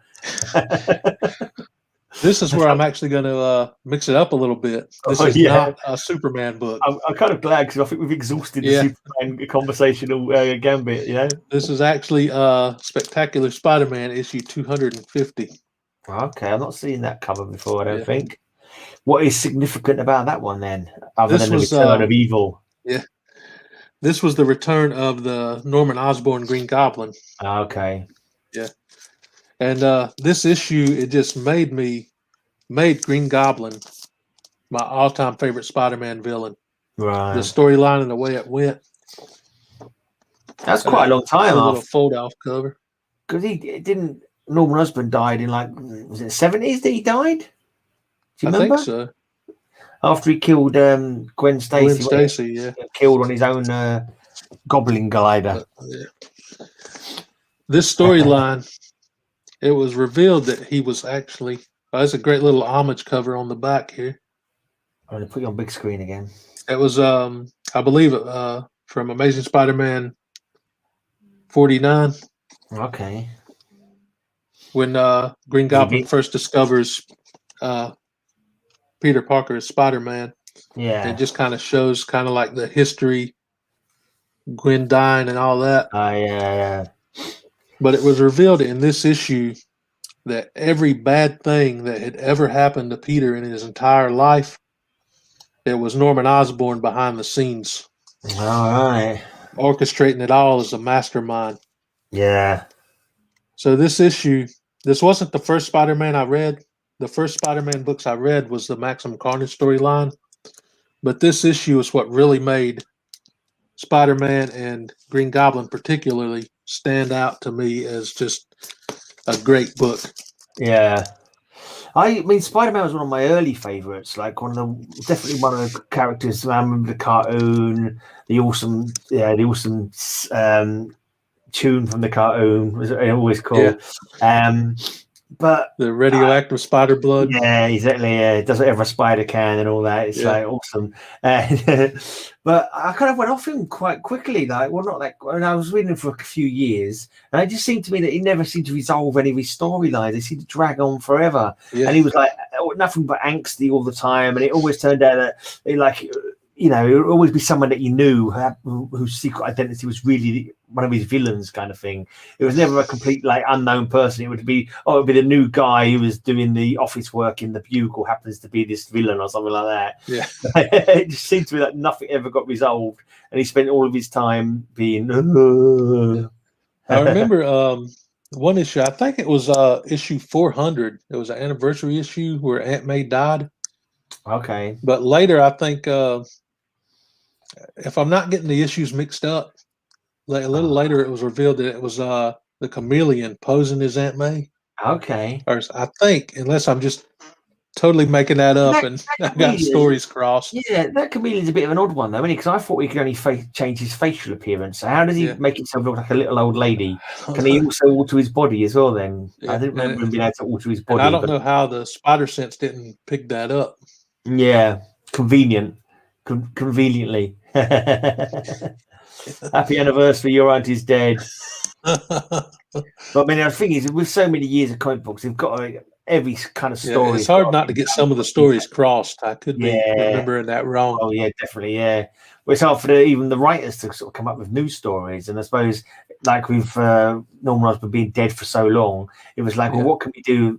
Speaker 2: This is where I'm actually going to mix it up a little bit. This is not a Superman book.
Speaker 1: I'm kind of glad because I think we've exhausted the Superman conversational gambit.
Speaker 2: This is actually Spectacular Spider-Man issue 250.
Speaker 1: Okay, I've not seen that cover before. I don't think. What is significant about that one then, other than the return of evil?
Speaker 2: Yeah, this was the return of the Norman Osborn Green Goblin.
Speaker 1: Okay.
Speaker 2: Yeah. And this issue, it just made Green Goblin my all-time favorite Spider-Man villain.
Speaker 1: Right.
Speaker 2: The storyline and the way it went.
Speaker 1: That's quite a long time.
Speaker 2: A little fold-off cover.
Speaker 1: Because Norman Osborn died in was it 70s that he died? Do you remember?
Speaker 2: I think so.
Speaker 1: After he killed Gwen Stacy.
Speaker 2: Gwen Stacy,
Speaker 1: killed on his own Goblin glider.
Speaker 2: This storyline. It was revealed that he was actually. There's a great little homage cover on the back here.
Speaker 1: I'm going to put you on big screen again.
Speaker 2: It was, I believe, from Amazing Spider-Man 49.
Speaker 1: Okay.
Speaker 2: When Green Goblin first discovers Peter Parker as Spider-Man.
Speaker 1: Yeah.
Speaker 2: It just kind of shows kind of like the history, Gwen dying and all that.
Speaker 1: Yeah.
Speaker 2: But it was revealed in this issue that every bad thing that had ever happened to Peter in his entire life, it was Norman Osborn behind the scenes.
Speaker 1: All right.
Speaker 2: Orchestrating it all as a mastermind.
Speaker 1: Yeah.
Speaker 2: So this issue, this wasn't the first Spider-Man I read. The first Spider-Man books I read was the Maximum Carnage storyline. But this issue is what really made Spider-Man and Green Goblin particularly stand out to me as just a great book.
Speaker 1: Yeah. I mean, Spider-Man was one of my early favorites. Like definitely one of the characters. I remember the cartoon, the awesome tune from the cartoon was always cool.
Speaker 2: Yeah.
Speaker 1: But
Speaker 2: the radioactive spider blood.
Speaker 1: Yeah, exactly. Yeah, it does whatever a spider can and all that. It's like awesome. But I kind of went off him quite quickly. Not like when I was reading him for a few years, and it just seemed to me that he never seemed to resolve any of his storylines. They seemed to drag on forever, and he was like nothing but angsty all the time. And it always turned out that it would always be someone that you knew whose secret identity was really one of his villains, kind of thing. It was never a complete unknown person. It would be the new guy who was doing the office work in the Bugle happens to be this villain or something like that.
Speaker 2: Yeah,
Speaker 1: it just seemed to me that nothing ever got resolved, and he spent all of his time being.
Speaker 2: I remember one issue. I think it was issue 400. It was an anniversary issue where Aunt May died.
Speaker 1: Okay,
Speaker 2: but later I think. If I'm not getting the issues mixed up, a little later it was revealed that it was the Chameleon posing as Aunt May.
Speaker 1: Okay.
Speaker 2: Or I think, unless I'm just totally making that up and I got stories crossed.
Speaker 1: Yeah, that Chameleon's a bit of an odd one, though, isn't he? Because I thought he could only change his facial appearance. So how does he make himself look like a little old lady? Can he also alter his body as well, then? I didn't remember him being able to alter his body.
Speaker 2: I don't know how the Spider Sense didn't pick that up.
Speaker 1: Yeah, convenient. Conveniently. Happy anniversary, your auntie's dead. But I mean, the thing is, with so many years of comic books, they've got every kind of story.
Speaker 2: It's hard not to get some of the stories crossed. I could be remembering that wrong.
Speaker 1: Oh yeah, definitely, yeah. Well, it's hard for even the writers to sort of come up with new stories. And I suppose, like with Norman Osborn being dead for so long, it was like, well, what can we do?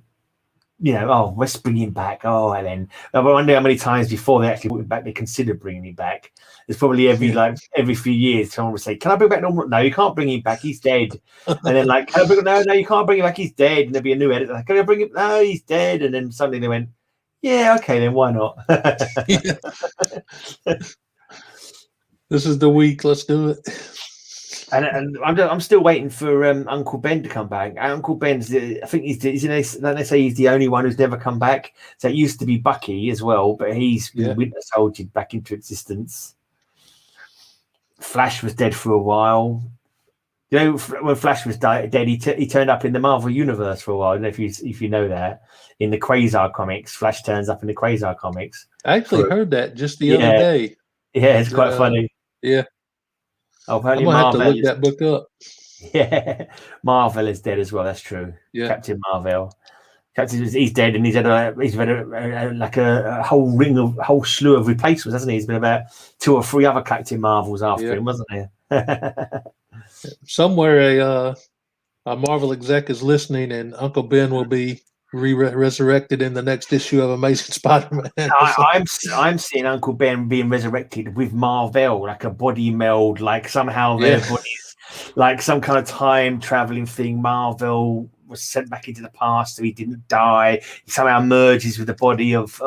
Speaker 1: Let's bring him back. And then I wonder how many times before they actually brought him back, they considered bringing him back. It's probably every few years, someone would say, "Can I bring back Norman?" No, you can't bring him back. He's dead. And then "Can I bring? No, you can't bring him back. He's dead." And there'd be a new editor. Like, "Can I bring him? No, he's dead." And then suddenly they went, "Yeah, okay, then why not?"
Speaker 2: This is the week. Let's do it.
Speaker 1: And I'm still waiting for Uncle Ben to come back. Uncle Ben's, I think they say he's the only one who's never come back. So it used to be Bucky as well, but he's been Winter Soldiered back into existence. Flash was dead for a while. When Flash was dead, he turned up in the Marvel Universe for a while. I don't know if you know that. In the Quasar comics, Flash turns up in the Quasar comics.
Speaker 2: I actually heard that just the other day.
Speaker 1: Yeah, it's quite funny.
Speaker 2: Yeah.
Speaker 1: Oh, apparently
Speaker 2: I'm gonna have to look that book up.
Speaker 1: Yeah, Marvel is dead as well. That's true.
Speaker 2: Yeah,
Speaker 1: Captain Marvel. He's dead, and he's had a whole slew of replacements, hasn't he? He's been about 2 or 3 other Captain Marvels after him, wasn't there?
Speaker 2: Somewhere a Marvel exec is listening, and Uncle Ben will be resurrected in the next issue of Amazing Spider-Man.
Speaker 1: I'm seeing Uncle Ben being resurrected with Marvel, like a body meld, like somehow their bodies, like some kind of time traveling thing. Marvel was sent back into the past, so he didn't die. He somehow merges with the body of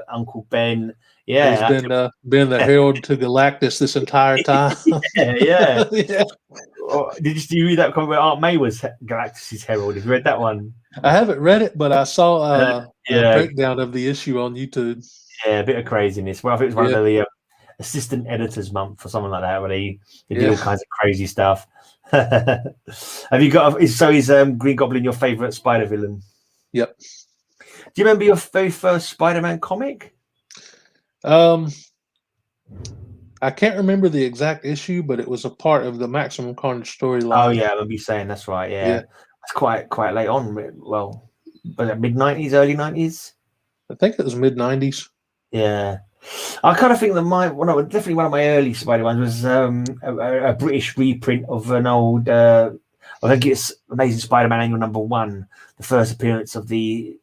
Speaker 1: Uncle Ben. Yeah,
Speaker 2: he's been the herald to Galactus this entire time.
Speaker 1: yeah. Did you read that comment where Aunt May was Galactus's herald? Have you read that one?
Speaker 2: I haven't read it, but I saw a breakdown of the issue on YouTube.
Speaker 1: Yeah, a bit of craziness. Well, I think it was one of the assistant editors month or something like that, where they do all kinds of crazy stuff. Have you got? Is Green Goblin your favorite Spider villain?
Speaker 2: Yep.
Speaker 1: Do you remember your very first Spider-Man comic?
Speaker 2: I can't remember the exact issue, but it was a part of the Maximum Carnage storyline.
Speaker 1: Oh yeah, I remember you saying that's right. Yeah. It's quite late on. Well, was it mid-90s, early 90s?
Speaker 2: I think it was mid-90s.
Speaker 1: Yeah. I kind of think that definitely one of my early Spider ones was a British reprint of an old I think it's Amazing Spider-Man Annual #1, the first appearance of the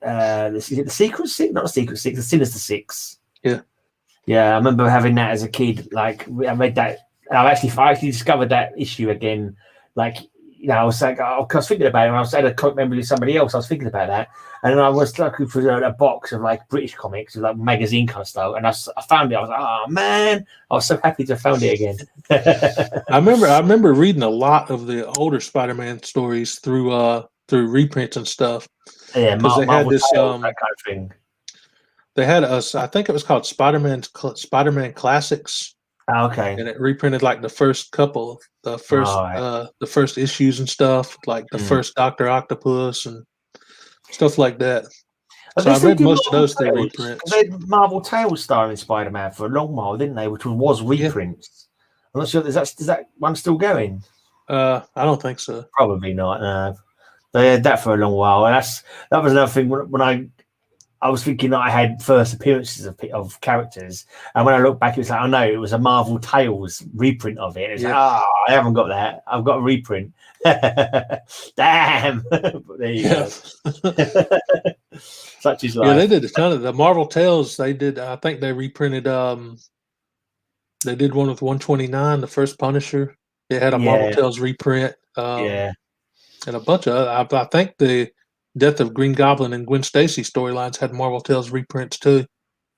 Speaker 1: Secret Six, not the Secret Six, the Sinister Six.
Speaker 2: Yeah.
Speaker 1: Yeah, I remember having that as a kid. Like, I read that. I actually discovered that issue again. Like, I was like, I was thinking about it. And I had a comic memory with somebody else. I was thinking about that, and then I was looking for a box of like British comics, like magazine kind of stuff. And I found it. I was like, oh man! I was so happy to have found it again.
Speaker 2: I remember reading a lot of the older Spider-Man stories through through reprints and stuff.
Speaker 1: Yeah,
Speaker 2: Because they had
Speaker 1: Marvel
Speaker 2: this,
Speaker 1: Tales, that kind of thing.
Speaker 2: they had us. I think it was called Spider-Man Classics,
Speaker 1: Okay.
Speaker 2: and it reprinted like the first couple, the first issues and stuff, like the first Doctor Octopus and stuff like that. So I read most of those through reprints.
Speaker 1: They had Marvel Tales starring Spider-Man for a long while, didn't they? Which was reprints. Yeah. I'm not sure. Is that one still going?
Speaker 2: I don't think so.
Speaker 1: Probably not. No. They had that for a long while, and that was another thing when I was thinking that I had first appearances of characters, and when I look back, it was like, oh no, it was a Marvel Tales reprint of it. It's like, I haven't got that. I've got a reprint. Damn. But there you go. Such is life.
Speaker 2: Yeah, they did a ton of the Marvel Tales. They did. I think they reprinted. They did one with 129, the first Punisher. It had a Marvel Tales reprint. And a bunch of. I think the Death of Green Goblin and Gwen Stacy storylines had Marvel Tales reprints too.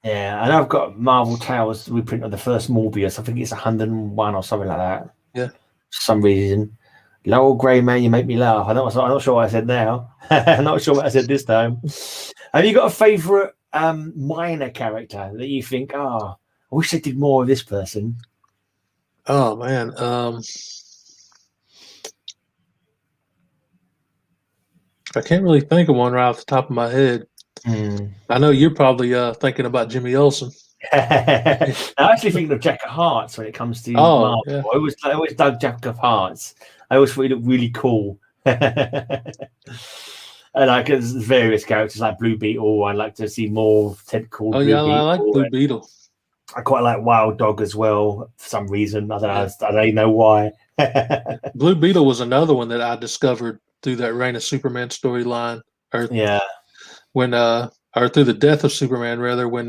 Speaker 1: Yeah, and I've got Marvel Tales reprint of the first Morbius. I think it's 101 or something like that.
Speaker 2: Yeah.
Speaker 1: For some reason. Little grey man, you make me laugh. I'm not sure what I said now. I'm not sure what I said this time. Have you got a favourite minor character that you think, I wish they did more of this person?
Speaker 2: Oh man. I can't really think of one right off the top of my head. I know you're probably thinking about Jimmy Olsen.
Speaker 1: I actually think of Jack of Hearts when it comes to Marvel. Yeah. I always dug Jack of Hearts. I always thought he looked really cool. And like there's various characters like Blue Beetle. I'd like to see more tentacles.
Speaker 2: Oh, yeah, I like Blue Beetle.
Speaker 1: I quite like Wild Dog as well for some reason. I don't even know why.
Speaker 2: Blue Beetle was another one that I discovered through that Reign of Superman storyline. Or through the Death of Superman, rather, when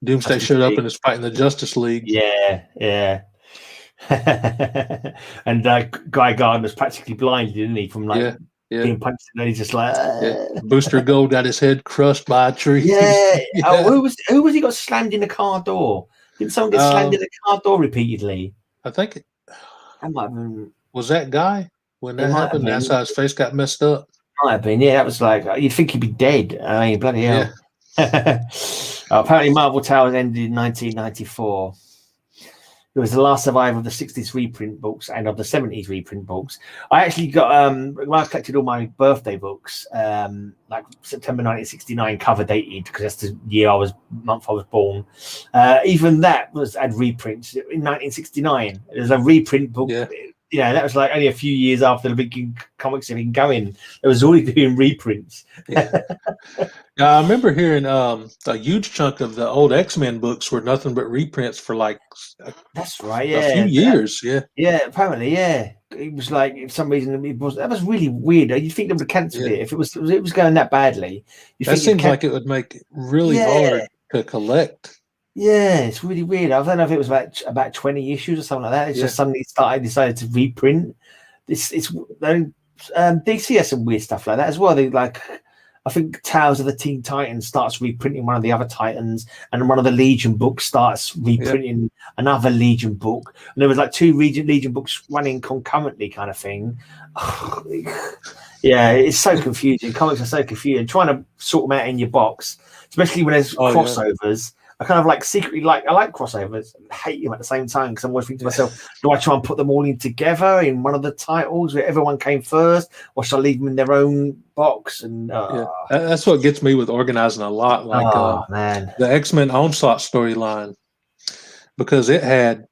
Speaker 2: Doomsday showed up and was fighting the Justice League.
Speaker 1: Yeah. And Guy Gardner's practically blinded, isn't he, from being punched, and he's just like
Speaker 2: Booster Gold got his head crushed by a tree.
Speaker 1: Oh, who was he got slammed in the car door? Didn't someone get slammed in the car door repeatedly?
Speaker 2: I think
Speaker 1: that might have been.
Speaker 2: Was that Guy when that happened? That's how his face got messed up.
Speaker 1: Might have been. That was like you'd think he'd be dead. I mean, bloody hell. Apparently Marvel Tales ended in 1994. It was the last survivor of the 60s reprint books and of the 70s reprint books. I actually got when I collected all my birthday books, like September 1969 cover dated, because that's the month I was born. Even that had reprints in 1969. There's a reprint book. That was like only a few years after the big comics had been going. It was already doing reprints.
Speaker 2: I remember hearing a huge chunk of the old X-Men books were nothing but reprints for
Speaker 1: that's right,
Speaker 2: a few years.
Speaker 1: Apparently, it was like for some reason that was really weird. You'd think they would have cancelled it if it was going that badly.
Speaker 2: That seems like it would make it really hard to collect.
Speaker 1: Yeah, it's really weird. I don't know if it was about 20 issues or something like that. It's just suddenly decided to reprint. DC has some weird stuff like that as well. I think Tales of the Teen Titans starts reprinting one of the other Titans, and one of the Legion books starts reprinting another Legion book. And there was like two Legion books running concurrently, kind of thing. It's so confusing. Comics are so confusing. Trying to sort them out in your box, especially when there's crossovers. I kind of secretly I like crossovers and hate them at the same time, because I'm always thinking to myself, do I try and put them all in together in one of the titles where everyone came first, or should I leave them in their own box? And
Speaker 2: that's what gets me with organizing a lot, the X-Men Onslaught storyline, because it had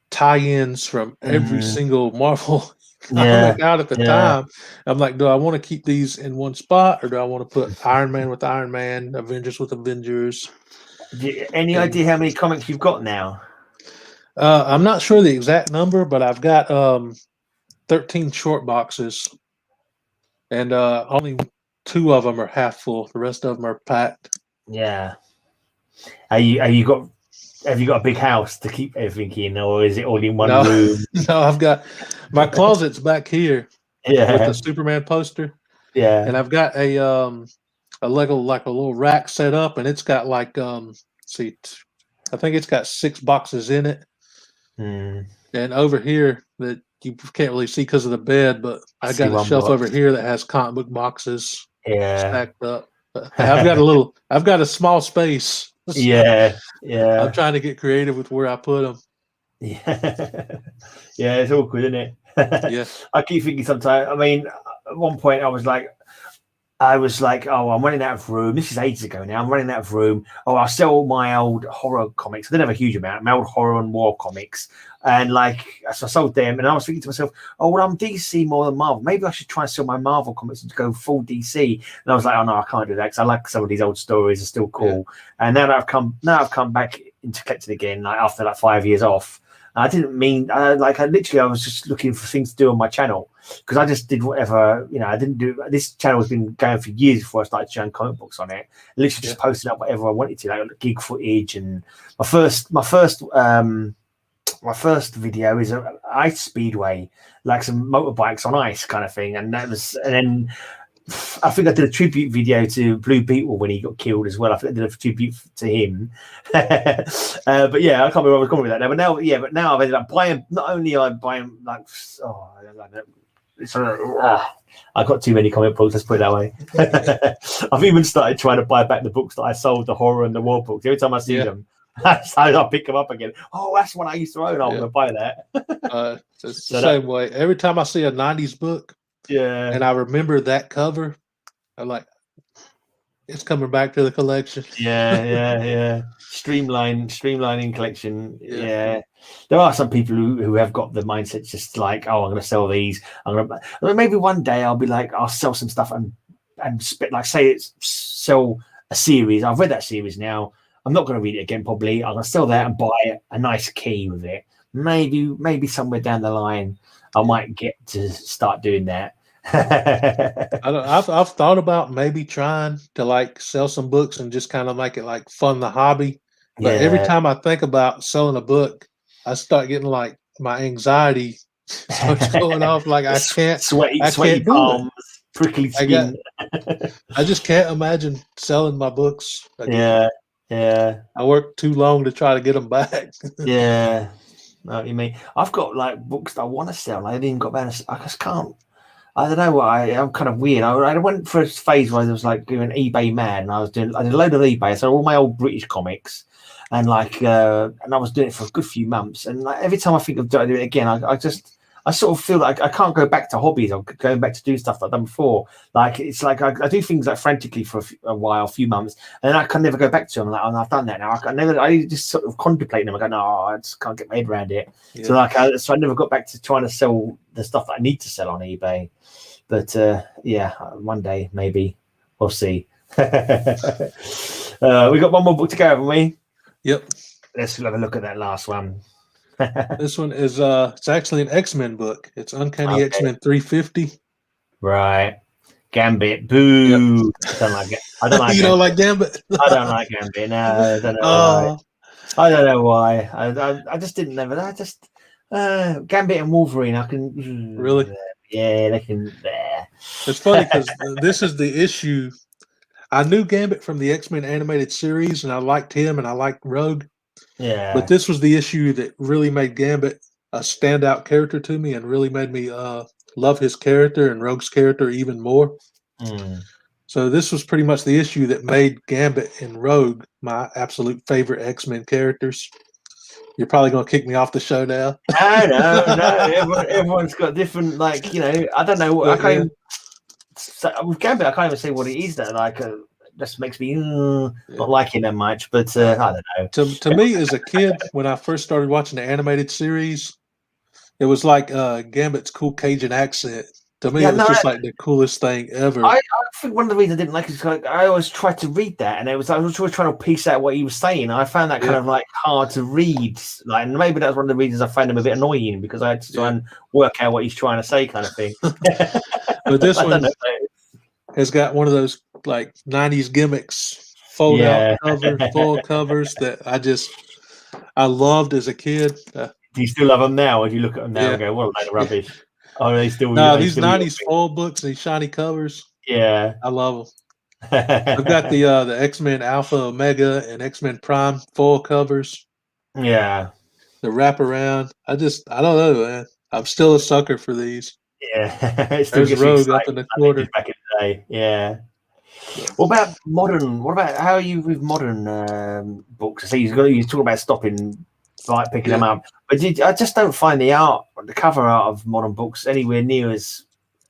Speaker 2: tie-ins from every single Marvel comic out at the time. I'm like, do I want to keep these in one spot, or do I want to put Iron Man with Iron Man, Avengers with Avengers?
Speaker 1: Any idea how many comics you've got now?
Speaker 2: I'm not sure the exact number, but I've got 13 short boxes, and only 2 of them are half full. The rest of them are packed.
Speaker 1: Yeah. Have you got a big house to keep everything in, or is it all in one room?
Speaker 2: No, I've got my closet's back here. With the Superman poster.
Speaker 1: Yeah.
Speaker 2: And I've got a little rack set up, and it's got I think it's got 6 boxes in it. And over here, that you can't really see because of the bed, but I
Speaker 1: see
Speaker 2: got a
Speaker 1: one
Speaker 2: shelf
Speaker 1: box.
Speaker 2: over here that has comic book boxes
Speaker 1: Yeah.
Speaker 2: stacked up. I've got a small space.
Speaker 1: Yeah.
Speaker 2: I'm trying to get creative with where I put them.
Speaker 1: Yeah. Yeah, it's awkward, isn't it?
Speaker 2: Yeah.
Speaker 1: I keep thinking sometimes. I mean, at one point I was like, oh, I'm running out of room. This is ages ago now. I'm running out of room. Oh, I'll sell all my old horror comics. I didn't have a huge amount. My old horror and war comics. And like, so I sold them. And I was thinking to myself, oh, well, I'm DC more than Marvel. Maybe I should try and sell my Marvel comics and go full DC. And I was like, oh, no, I can't do that because I like some of these old stories. Are still cool. Yeah. And now that I've come back into collecting again, like after like 5 years off. I didn't mean I was just looking for things to do on my channel because I just did whatever, I didn't do. This channel has been going for years before I started showing comic books on it. Literally just posting up whatever I wanted to, like gig footage. And my first video is an ice speedway, like some motorbikes on ice kind of thing. And then I think I did a tribute video to Blue Beetle when he got killed as well. I think I did a tribute to him. But yeah, I can't remember where I was going with that now. But now I've ended up buying. Not only am I buying like, I've got too many comic books. Let's put it that way. I've even started trying to buy back the books that I sold, the horror and the war books. Every time I see them, I'll pick them up again. Oh, that's one I used to own. I'm going to buy that.
Speaker 2: It's the same way. Every time I see a '90s book. Yeah, and I remember that cover. I'm like, it's coming back to the collection.
Speaker 1: Yeah. Streamlining collection. Yeah. There are some people who have got the mindset just like, oh, I'm going to sell these. Maybe one day I'll be like, I'll sell some stuff and like say it's sell a series. I've read that series now. I'm not going to read it again. Probably I'm going to sell that and buy a nice key with it. Maybe somewhere down the line I might get to start doing that.
Speaker 2: I've thought about maybe trying to like sell some books and just kind of make it like fund the hobby. But every time I think about selling a book, I start getting like my anxiety starts going off. Like I can't,
Speaker 1: sweaty palms, prickly skin.
Speaker 2: I just can't imagine selling my books again.
Speaker 1: Yeah.
Speaker 2: I worked too long to try to get them back.
Speaker 1: Yeah. I know what you mean. I've got like books that I want to sell. I haven't even got around. I just can't. I don't know why. I'm kind of weird. I went for a phase where I was like doing eBay mad, and I did a load of eBay. So all my old British comics, and like, and I was doing it for a good few months. And like every time I think of doing it again, I sort of feel like I can't go back to hobbies or going back to doing stuff that I've done before. Like it's like I do things like frantically for a while, a few months, and then I can never go back to them. Like, oh, I've done that now. I just sort of contemplate them. I go, no, I just can't get my head around it. Yeah. So I never got back to trying to sell the stuff that I need to sell on eBay. But yeah, one day maybe we'll see. We got one more book to go, haven't we?
Speaker 2: Yep.
Speaker 1: Let's have a look at that last one.
Speaker 2: This one is it's actually an X-Men book. It's Uncanny X-Men 350.
Speaker 1: Right. Gambit. Boo. Yep. I don't like it. I don't like
Speaker 2: You don't like Gambit?
Speaker 1: I don't like Gambit. No, I don't know why. I don't know why. I just didn't know. I just Gambit and Wolverine, I can
Speaker 2: really.
Speaker 1: Yeah, they can.
Speaker 2: It's funny because this is the issue. I knew Gambit from the X-Men animated series, and I liked him, and I liked Rogue.
Speaker 1: Yeah.
Speaker 2: But this was the issue that really made Gambit a standout character to me, and really made me love his character and Rogue's character even more.
Speaker 1: Mm.
Speaker 2: So this was pretty much the issue that made Gambit and Rogue my absolute favorite X-Men characters. You're probably going to kick me off the show now.
Speaker 1: No. Everyone's got different, like, I don't know. With Gambit, I can't even say what it is that like just makes me not liking them much. But I don't know.
Speaker 2: To me, as a kid, when I first started watching the animated series, it was like Gambit's cool Cajun accent. To me, it was just like the coolest thing ever.
Speaker 1: I think one of the reasons I didn't like it is like I always tried to read that, and I was always trying to piece out what he was saying. I found that kind of like hard to read. Like, and maybe that's one of the reasons I found him a bit annoying because I had to try and work out what he's trying to say, kind of thing.
Speaker 2: But this one has got one of those like '90s gimmicks, fold out cover, full covers that I loved as a kid.
Speaker 1: Do you still love them now, or do you look at them now and go, "What a load of rubbish"? Oh, they still
Speaker 2: these '90s full books, these shiny covers.
Speaker 1: Yeah,
Speaker 2: I love them. I've got the X-Men Alpha, Omega, and X-Men Prime full covers.
Speaker 1: Yeah,
Speaker 2: The wraparound. I don't know, man. I'm still a sucker for these.
Speaker 1: Yeah, it still
Speaker 2: There's
Speaker 1: gets you
Speaker 2: Rogue
Speaker 1: excited.
Speaker 2: up in the quarter.
Speaker 1: Back in the day, yeah. What about modern? What about how are you with modern books? I see you talking about stopping, like picking them up, but I just don't find the cover art of modern books anywhere near as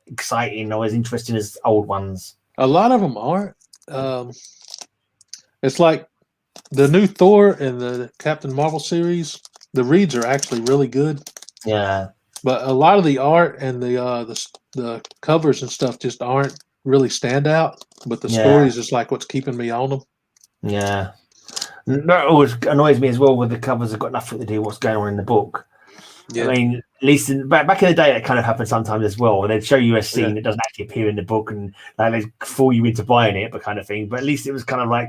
Speaker 1: exciting or as interesting as old ones.
Speaker 2: A lot of them aren't. It's like the new Thor and the Captain Marvel series. The reads are actually really good.
Speaker 1: Yeah,
Speaker 2: but a lot of the art and the covers and stuff just aren't really stand out. But the stories is like what's keeping me on them.
Speaker 1: Yeah, that always annoys me as well. With the covers have got nothing to do with what's going on in the book. Yeah. I mean, at least back in the day, it kind of happened sometimes as well. They'd show you a scene that doesn't actually appear in the book, and like, they'd fool you into buying it, but kind of thing. But at least it was kind of like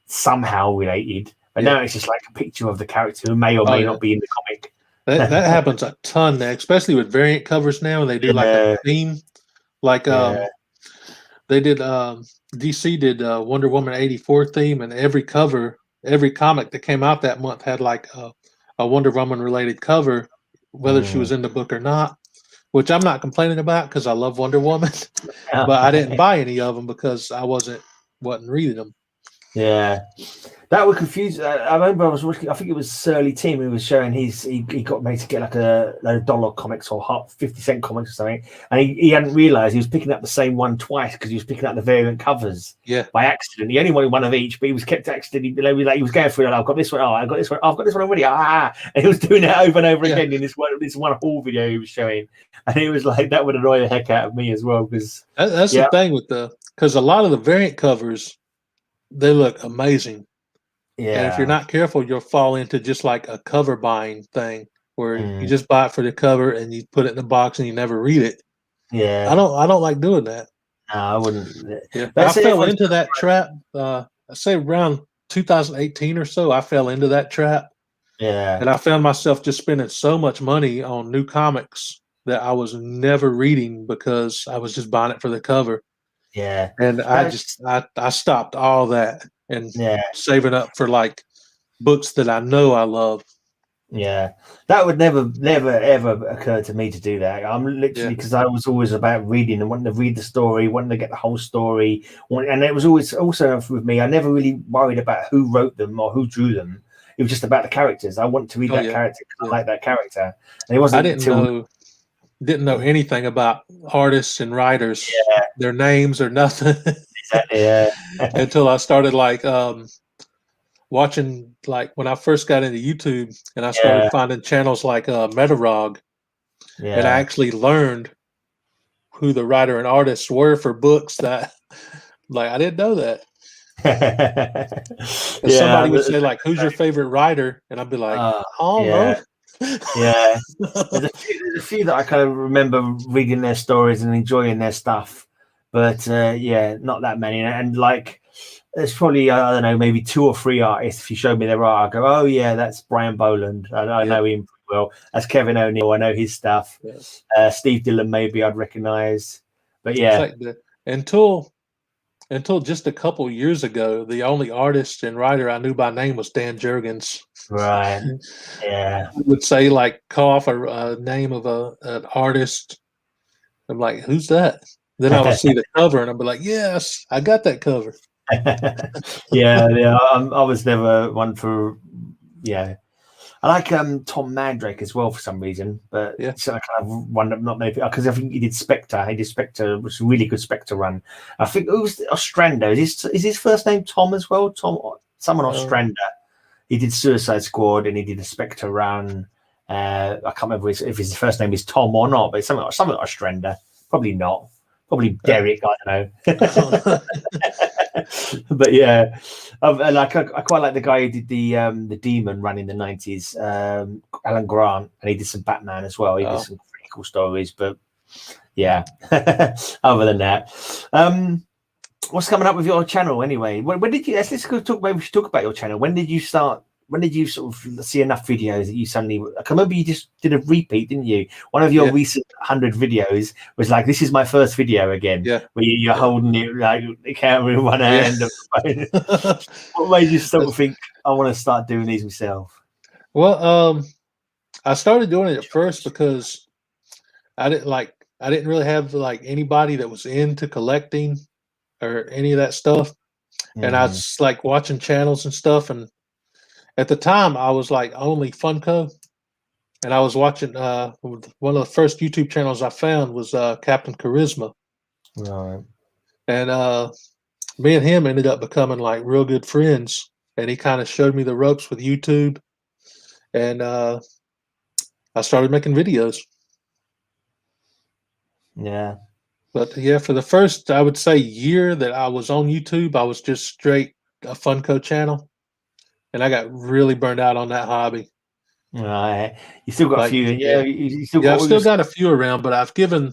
Speaker 1: somehow related. But now it's just like a picture of the character who may or may not be in the comic.
Speaker 2: That happens a ton now, especially with variant covers now, and they do like a theme. Like they did DC did Wonder Woman 84 theme, and every comic that came out that month had like a Wonder Woman related cover, whether she was in the book or not, which I'm not complaining about because I love Wonder Woman, but I didn't buy any of them because I wasn't reading them.
Speaker 1: Yeah, that would confuse. I remember I was watching. I think it was Surly Tim who was showing he got made to get like a $1 comics or 50-cent comics or something, and he hadn't realised he was picking up the same one twice because he was picking up the variant covers. By accident. He only wanted one of each, but he was kept accidentally. He was going through it. I've got this one. Oh, I got this one. I've got this one already. And he was doing it over and over again in this one haul video he was showing, and it was like that would annoy the heck out of me as well because
Speaker 2: that's the thing with because a lot of the variant covers. They look amazing. Yeah. And if you're not careful, you'll fall into just like a cover buying thing where you just buy it for the cover and you put it in the box and you never read it.
Speaker 1: Yeah.
Speaker 2: I don't like doing that.
Speaker 1: No, I wouldn't.
Speaker 2: Yeah. I fell into that trap. I say around 2018 or so, I fell into that trap.
Speaker 1: Yeah.
Speaker 2: And I found myself just spending so much money on new comics that I was never reading because I was just buying it for the cover.
Speaker 1: Yeah,
Speaker 2: and I stopped all that and saving up for like books that I know I love.
Speaker 1: Yeah, that would never ever occur to me to do that. I'm literally because I was always about reading and wanting to read the story, wanting to get the whole story, and it was always also with me. I never really worried about who wrote them or who drew them. It was just about the characters. I want to read that character because I like that character, and it wasn't.
Speaker 2: I didn't know anything about artists and writers, their names or nothing.
Speaker 1: Exactly,
Speaker 2: until I started like watching, like when I first got into YouTube and I started finding channels like Metarog, and I actually learned who the writer and artists were for books that like I didn't know that. Somebody would say like, "Who's your favorite writer?" and I'd be like, "I don't know."
Speaker 1: Yeah, there's a few that I kind of remember reading their stories and enjoying their stuff, but not that many. And like, there's probably I don't know, maybe 2 or 3 artists. If you showed me their art, I go, "Oh yeah, that's Brian Boland. I know him pretty well. That's Kevin O'Neill. I know his stuff. Steve Dillon, maybe I'd recognize." But
Speaker 2: like until just a couple years ago, the only artist and writer I knew by name was Dan Jurgens.
Speaker 1: Right. Yeah.
Speaker 2: I would say like call off a name of an artist. I'm like, who's that? Then I would see the cover and I'd be like, yes, I got that cover.
Speaker 1: I was never one for I like Tom Mandrake as well for some reason, but so I kind of wonder not many people because I think he did Spectre. He did Spectre, which was a really good Spectre run. I think it was Ostrander. Is his first name Tom as well? Someone Ostrander. He did Suicide Squad and he did a Spectre run. I can't remember if his first name is Tom or not, but it's something Ostrander. Probably not. Probably Derek. I don't know. But yeah, I quite like the guy who did the Demon run in the 90s, Alan Grant, and he did some Batman as well. He did some pretty cool stories, but other than that, what's coming up with your channel anyway? When did you? Let's go talk. Maybe we should talk about your channel. When did you start? When did you sort of see enough videos that you suddenly? I can remember you just did a repeat, didn't you? One of your recent 100 videos was like, "This is my first video again." Yeah. Where you're holding it like the camera in one hand. What made you sort of think I want to start doing these myself?
Speaker 2: Well, I started doing it at first because I didn't really have like anybody that was into collecting or any of that stuff. And I was like watching channels and stuff. And at the time I was like only Funko. And I was watching one of the first YouTube channels I found was Captain Charisma.
Speaker 1: Right.
Speaker 2: And me and him ended up becoming like real good friends. And he kind of showed me the ropes with YouTube. And I started making videos.
Speaker 1: Yeah.
Speaker 2: But yeah, for the first, I would say, year that I was on YouTube, I was just straight a Funko channel. And I got really burned out on that hobby.
Speaker 1: Right. You still got a
Speaker 2: Like,
Speaker 1: few. Yeah. You still
Speaker 2: Yeah,
Speaker 1: got
Speaker 2: I've still got a few around, but I've given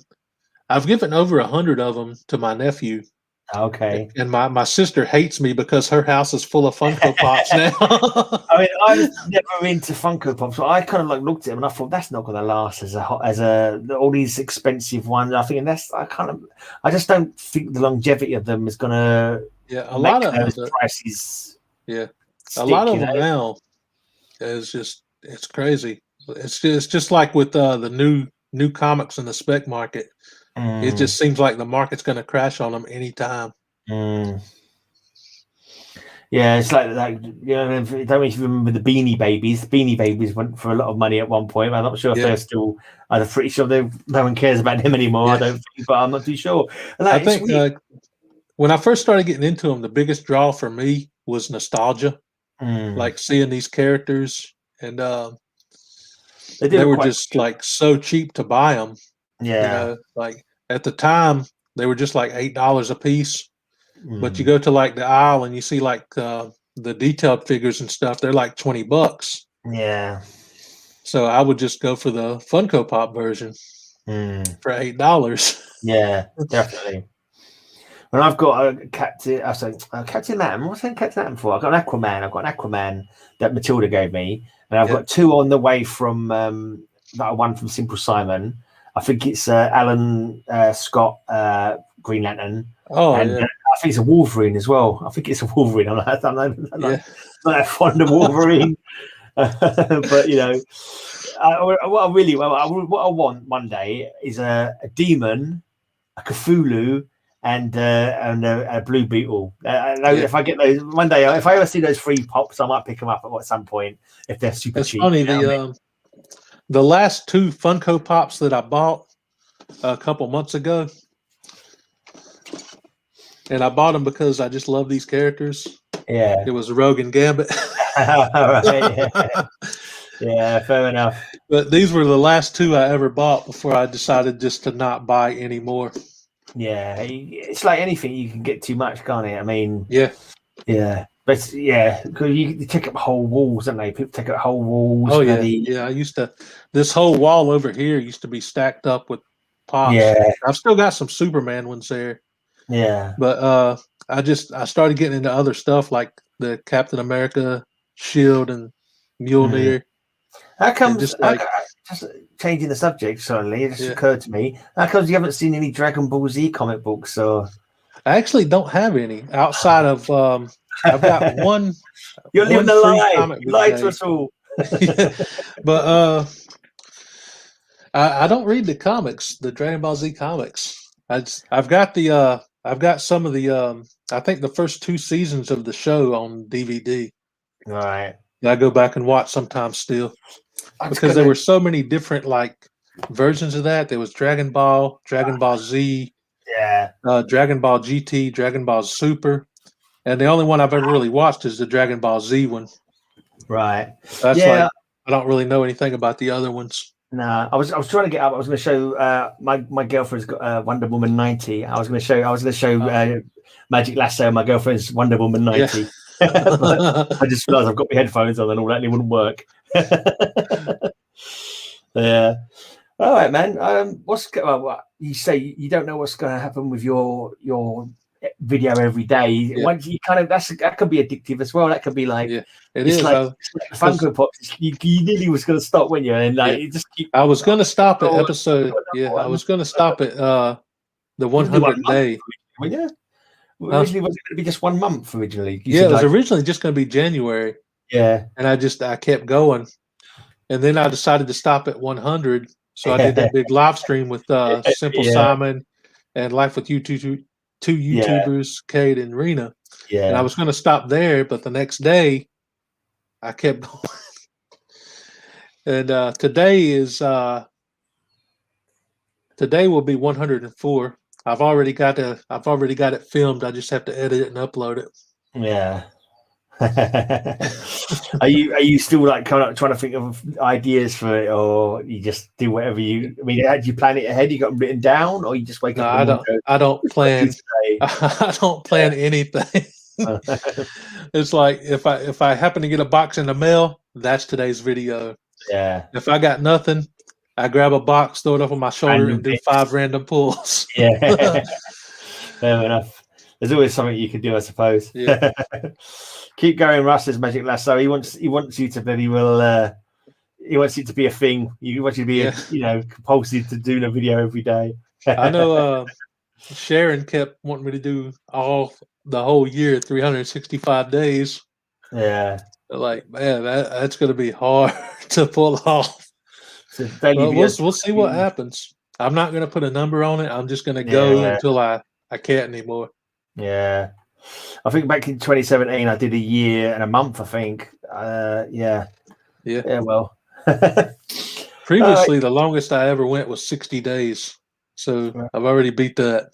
Speaker 2: over 100 of them to my nephew.
Speaker 1: Okay.
Speaker 2: And my sister hates me because her house is full of Funko Pops now.
Speaker 1: I mean, I was never into Funko Pops, so I kind of like looked at them and I thought that's not going to last as all these expensive ones. I think I just don't think the longevity of them is going to.
Speaker 2: Yeah, a lot of
Speaker 1: those prices.
Speaker 2: Yeah,
Speaker 1: stick,
Speaker 2: a lot of them now is just it's crazy. It's just like with the new comics in the spec market. It just seems like the market's going to crash on them anytime.
Speaker 1: Yeah, it's like you know. I don't know if you remember the Beanie Babies. The Beanie Babies went for a lot of money at one point. I'm not sure if they're still. I'm pretty sure no one cares about them anymore. I don't think, but I'm not too sure. And
Speaker 2: I think when I first started getting into them, the biggest draw for me was nostalgia, like seeing these characters, and they were just like so cheap to buy them.
Speaker 1: Yeah,
Speaker 2: you know, like at the time they were just like $8 a piece. But you go to like the aisle and you see like the detailed figures and stuff, they're like $20.
Speaker 1: Yeah.
Speaker 2: So I would just go for the Funko Pop version for $8.
Speaker 1: Yeah, definitely. When I've got a Captain Atom. What's that Captain Atom for? I've got an Aquaman. I've got an Aquaman that Matilda gave me, and I've got two on the way from that I won from Simple Simon. I think it's Alan Scott Green Lantern.
Speaker 2: Oh,
Speaker 1: and I think it's a Wolverine as well. I think it's a Wolverine. I'm not fond of Wolverine, but you know, what I want one day is a demon, a Cthulhu, and a Blue Beetle. If I get those one day, if I ever see those free pops, I might pick them up at some point if they're super cheap.
Speaker 2: Funny, the last two Funko Pops that I bought a couple months ago. And I bought them because I just love these characters.
Speaker 1: Yeah.
Speaker 2: It was Rogue and Gambit.
Speaker 1: Right, yeah, fair enough.
Speaker 2: But these were the last two I ever bought before I decided just to not buy anymore.
Speaker 1: Yeah, it's like anything, you can get too much, can't it? I mean,
Speaker 2: yeah.
Speaker 1: But because you take up whole walls, don't they? People take up whole walls.
Speaker 2: Oh yeah, I used to. This whole wall over here used to be stacked up with pops.
Speaker 1: Yeah,
Speaker 2: I've still got some Superman ones there.
Speaker 1: Yeah,
Speaker 2: but I started getting into other stuff like the Captain America shield and Mjolnir.
Speaker 1: How comes just changing the subject suddenly? It just occurred to me. How comes you haven't seen any Dragon Ball Z comic books? Or
Speaker 2: I actually don't have any outside of. I've got one.
Speaker 1: You're living the lie. You lied to us all.
Speaker 2: But I don't read the comics, the Dragon Ball Z comics. I've got some of the I think the first 2 seasons of the show on DVD.
Speaker 1: Right.
Speaker 2: I go back and watch sometimes still. Because there were so many different like versions of that. There was Dragon Ball Z, Dragon Ball GT, Dragon Ball Super. And the only one I've ever really watched is the Dragon Ball Z one.
Speaker 1: Right.
Speaker 2: That's like I don't really know anything about the other ones.
Speaker 1: No, I was trying to get up. I was going to show my girlfriend's got Wonder Woman 90. I was going to show Magic Lasso. My girlfriend's Wonder Woman 90. But I just realised I've got my headphones on and all that, and it wouldn't work. Yeah. All right, man. What you say? You don't know what's going to happen with your video every day. Once you that could be addictive as well. That could be like
Speaker 2: it is
Speaker 1: like Funko Pops. You nearly was going to stop, when you and like you just keep.
Speaker 2: I was going to stop at episode. I was going to stop at the 100th day.
Speaker 1: Yeah. Originally, was it going to be just 1 month? Originally,
Speaker 2: it was originally just going to be January.
Speaker 1: Yeah,
Speaker 2: and I kept going, and then I decided to stop at 100. So I did that big live stream with Simple Simon and Life with two YouTubers, Kate and Rena.
Speaker 1: Yeah.
Speaker 2: And I was going to stop there, but the next day I kept going. And today will be 104. I've already got it filmed. I just have to edit it and upload it.
Speaker 1: Yeah. Are you still like kind of trying to think of ideas for it, or you just do whatever you? I mean, do you plan it ahead? You got them written down, or you just wake up?
Speaker 2: I don't plan. I don't plan anything. It's like if I happen to get a box in the mail, that's today's video.
Speaker 1: Yeah.
Speaker 2: If I got nothing, I grab a box, throw it up on my shoulder, and do 5 random pulls.
Speaker 1: Yeah. Fair enough. There's always something you can do, I suppose.
Speaker 2: Yeah.
Speaker 1: Keep going, Russ. Says Magic Lasso. He wants you to he wants it to be a thing. He wants you to be compulsive to do a video every day.
Speaker 2: I know Sharon kept wanting me to do the whole year, 365 days.
Speaker 1: Yeah.
Speaker 2: Like, man, that's going to be hard to pull off.
Speaker 1: So
Speaker 2: we'll see what happens. I'm not going to put a number on it. I'm just going to go until I can't anymore.
Speaker 1: Yeah. I think back in 2017, I did a year and a month, I think. Yeah, well.
Speaker 2: Previously, the longest I ever went was 60 days. So I've already beat that.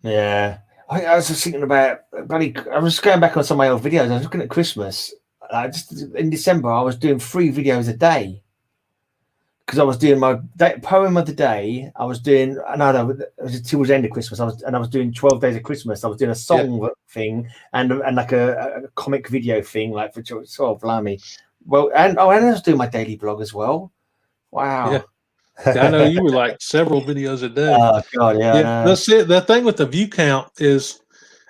Speaker 1: Yeah. I was just thinking about, I was going back on some of my old videos. I was looking at Christmas. Just in December, I was doing 3 videos a day. Because I was doing my poem of the day. I was doing it was towards the end of Christmas. I was doing 12 days of Christmas. I was doing a song thing and like a comic video thing, like for blimey. Well, and I was doing my daily blog as well. Wow.
Speaker 2: Yeah. I know you were like several videos a day.
Speaker 1: Oh God, yeah.
Speaker 2: That's it. The thing with the view count is,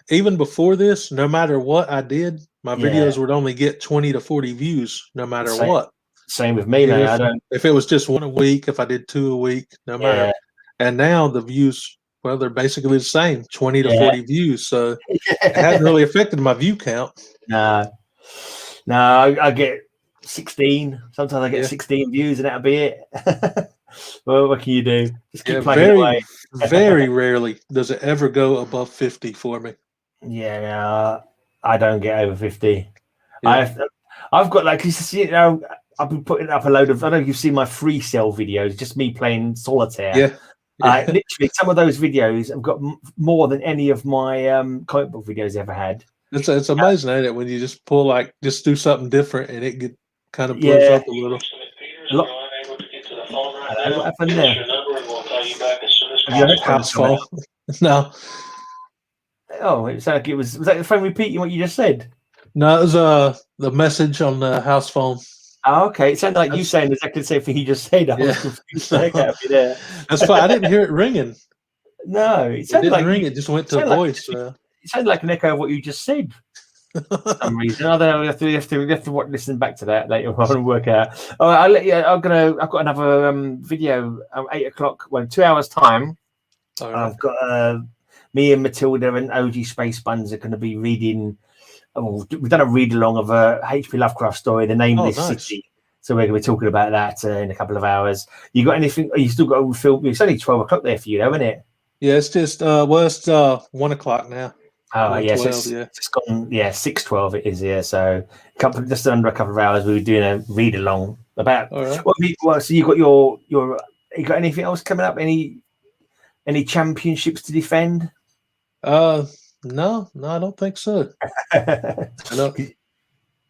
Speaker 2: even before this, no matter what I did, my videos would only get 20 to 40 views, no matter what.
Speaker 1: Same with me, man.
Speaker 2: If it was just 1 a week, if I did 2 a week, no matter. And now the views, well, they're basically the same, 20 to 40 views. So it hasn't really affected my view count.
Speaker 1: No, I get 16. Sometimes I get 16 views, and that'll be it. Well, what can you do? Just keep plugging away.
Speaker 2: Very rarely does it ever go above 50 for me.
Speaker 1: Yeah, I don't get over 50. Yeah. I've got I've been putting up a load of. I don't know if you've seen my free cell videos, just me playing solitaire.
Speaker 2: Yeah.
Speaker 1: Literally, some of those videos have got more than any of my comic book videos ever had.
Speaker 2: It's amazing, ain't it? When you just just do something different, and it kind of blows up a little.
Speaker 1: What happened there?
Speaker 2: Have you heard house phone? No.
Speaker 1: Oh, it sounded like it was that the phone repeating what you just said?
Speaker 2: No, it was the message on the house phone.
Speaker 1: Oh, okay. It sounded like you saying exactly the same thing he just said. I was confused. There.
Speaker 2: That's fine. I didn't hear it ringing.
Speaker 1: No, it sounded
Speaker 2: didn't ring. It just went to voice.
Speaker 1: It sounded like an echo of what you just said. For some reason. I don't know. We have to listen back to that later on and work out. Oh, I'll let you. I've got another video. 8 o'clock. Well, in 2 hours time. Right. I've got me and Matilda and OG Space Buns are going to be reading. We've done a read along of a H.P. Lovecraft story, The Nameless City. So we're going to be talking about that in a couple of hours. You got anything? You still got to film? It's only 12 o'clock there for you, though, isn't it?
Speaker 2: Yeah, it's just it's 1 o'clock now.
Speaker 1: Oh yes, it's gone. Yeah, 6:12 it is. Yeah, so just under a couple of hours, we were doing a read along about. All right. So you got you got anything else coming up? Any championships to defend?
Speaker 2: No, I don't think so.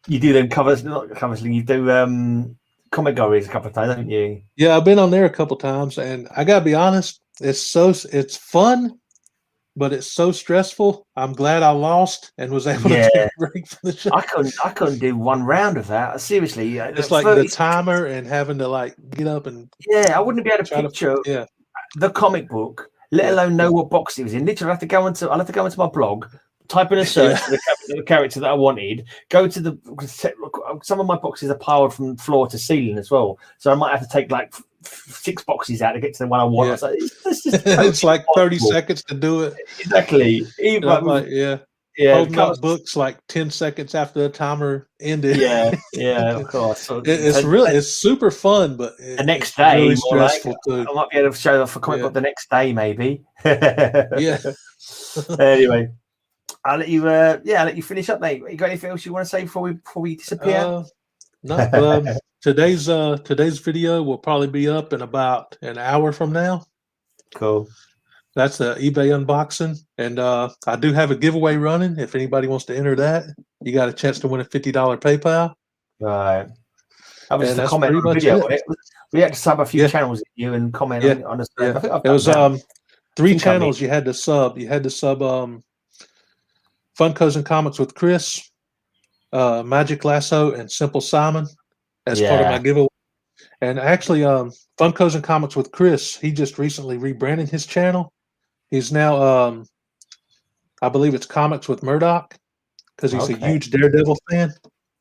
Speaker 1: You do them covers, not covers. You do comic galleries a couple of times, haven't you?
Speaker 2: Yeah, I've been on there a couple of times, and I gotta be honest, it's fun, but it's so stressful. I'm glad I lost and was able to take a break from the show.
Speaker 1: I couldn't do one round of that. Seriously,
Speaker 2: it's like the timer and having to like get up and.
Speaker 1: Yeah, I wouldn't be able to picture the comic book. Let alone know what box it was in. Literally, I'll have to go into my blog, type in a search for the character that I wanted. Go to some of my boxes are piled from floor to ceiling as well, so I might have to take like 6 boxes out to get to the one I want.
Speaker 2: Yeah. It's like 30 seconds to do it.
Speaker 1: Exactly.
Speaker 2: holding up books like 10 seconds after the timer ended.
Speaker 1: Yeah, of course. So,
Speaker 2: it's super fun, but
Speaker 1: the next
Speaker 2: it's
Speaker 1: day,
Speaker 2: really stressful too.
Speaker 1: I might be able to show off a comic book the next day, maybe.
Speaker 2: Yeah.
Speaker 1: Anyway, I'll let you. I'll let you finish up, mate. You got anything else you want to say before we disappear?
Speaker 2: No. Today's video will probably be up in about an hour from now.
Speaker 1: Cool.
Speaker 2: That's the eBay unboxing, and I do have a giveaway running. If anybody wants to enter that, you got a chance to win a $50 PayPal.
Speaker 1: Right. That was
Speaker 2: and
Speaker 1: just a
Speaker 2: that's
Speaker 1: comment
Speaker 2: pretty
Speaker 1: on
Speaker 2: much
Speaker 1: video.
Speaker 2: it.
Speaker 1: We had to sub a few channels at you and comment on the stuff. I think I've
Speaker 2: it was
Speaker 1: that.
Speaker 2: 3 channels you had to sub. You had to sub Funkos and Comics with Chris, Magic Lasso, and Simple Simon as part of my giveaway. And actually, Funkos and Comics with Chris, he just recently rebranded his channel. He's now, I believe it's Comics with Murdoch, because he's a huge Daredevil fan.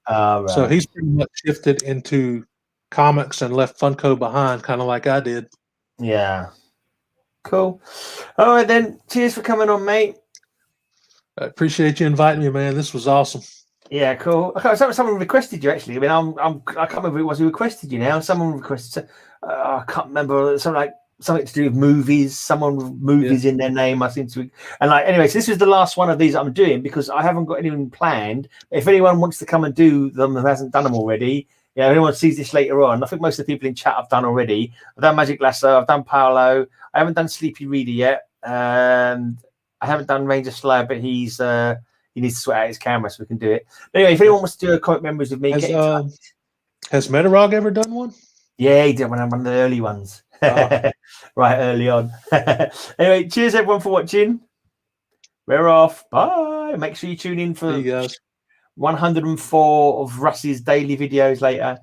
Speaker 1: Right.
Speaker 2: So he's pretty much shifted into comics and left Funko behind, kind of like I did.
Speaker 1: Yeah. Cool. All right, then. Cheers for coming on, mate.
Speaker 2: I appreciate you inviting me, man. This was awesome.
Speaker 1: Yeah, cool. Okay, someone requested you, actually. I mean, I can't remember who it was who requested you now. Someone requested, I can't remember, something to do with movies. Someone with movies in their name, I seem to. And anyway, so this is the last one of these I'm doing because I haven't got anything planned. If anyone wants to come and do them who hasn't done them already, if anyone sees this later on, I think most of the people in chat have done already. I've done Magic Lasso, I've done Paolo, I haven't done Sleepy Reader yet, and I haven't done Ranger Slayer, but he needs to sort out his camera so we can do it. But anyway, if anyone wants to do a comic members with me,
Speaker 2: has Metarog ever done one?
Speaker 1: Yeah, he did one of the early ones. Right early on. Anyway, cheers everyone for watching. We're off. Bye. Make sure you tune in for 104 of Russ's daily videos later.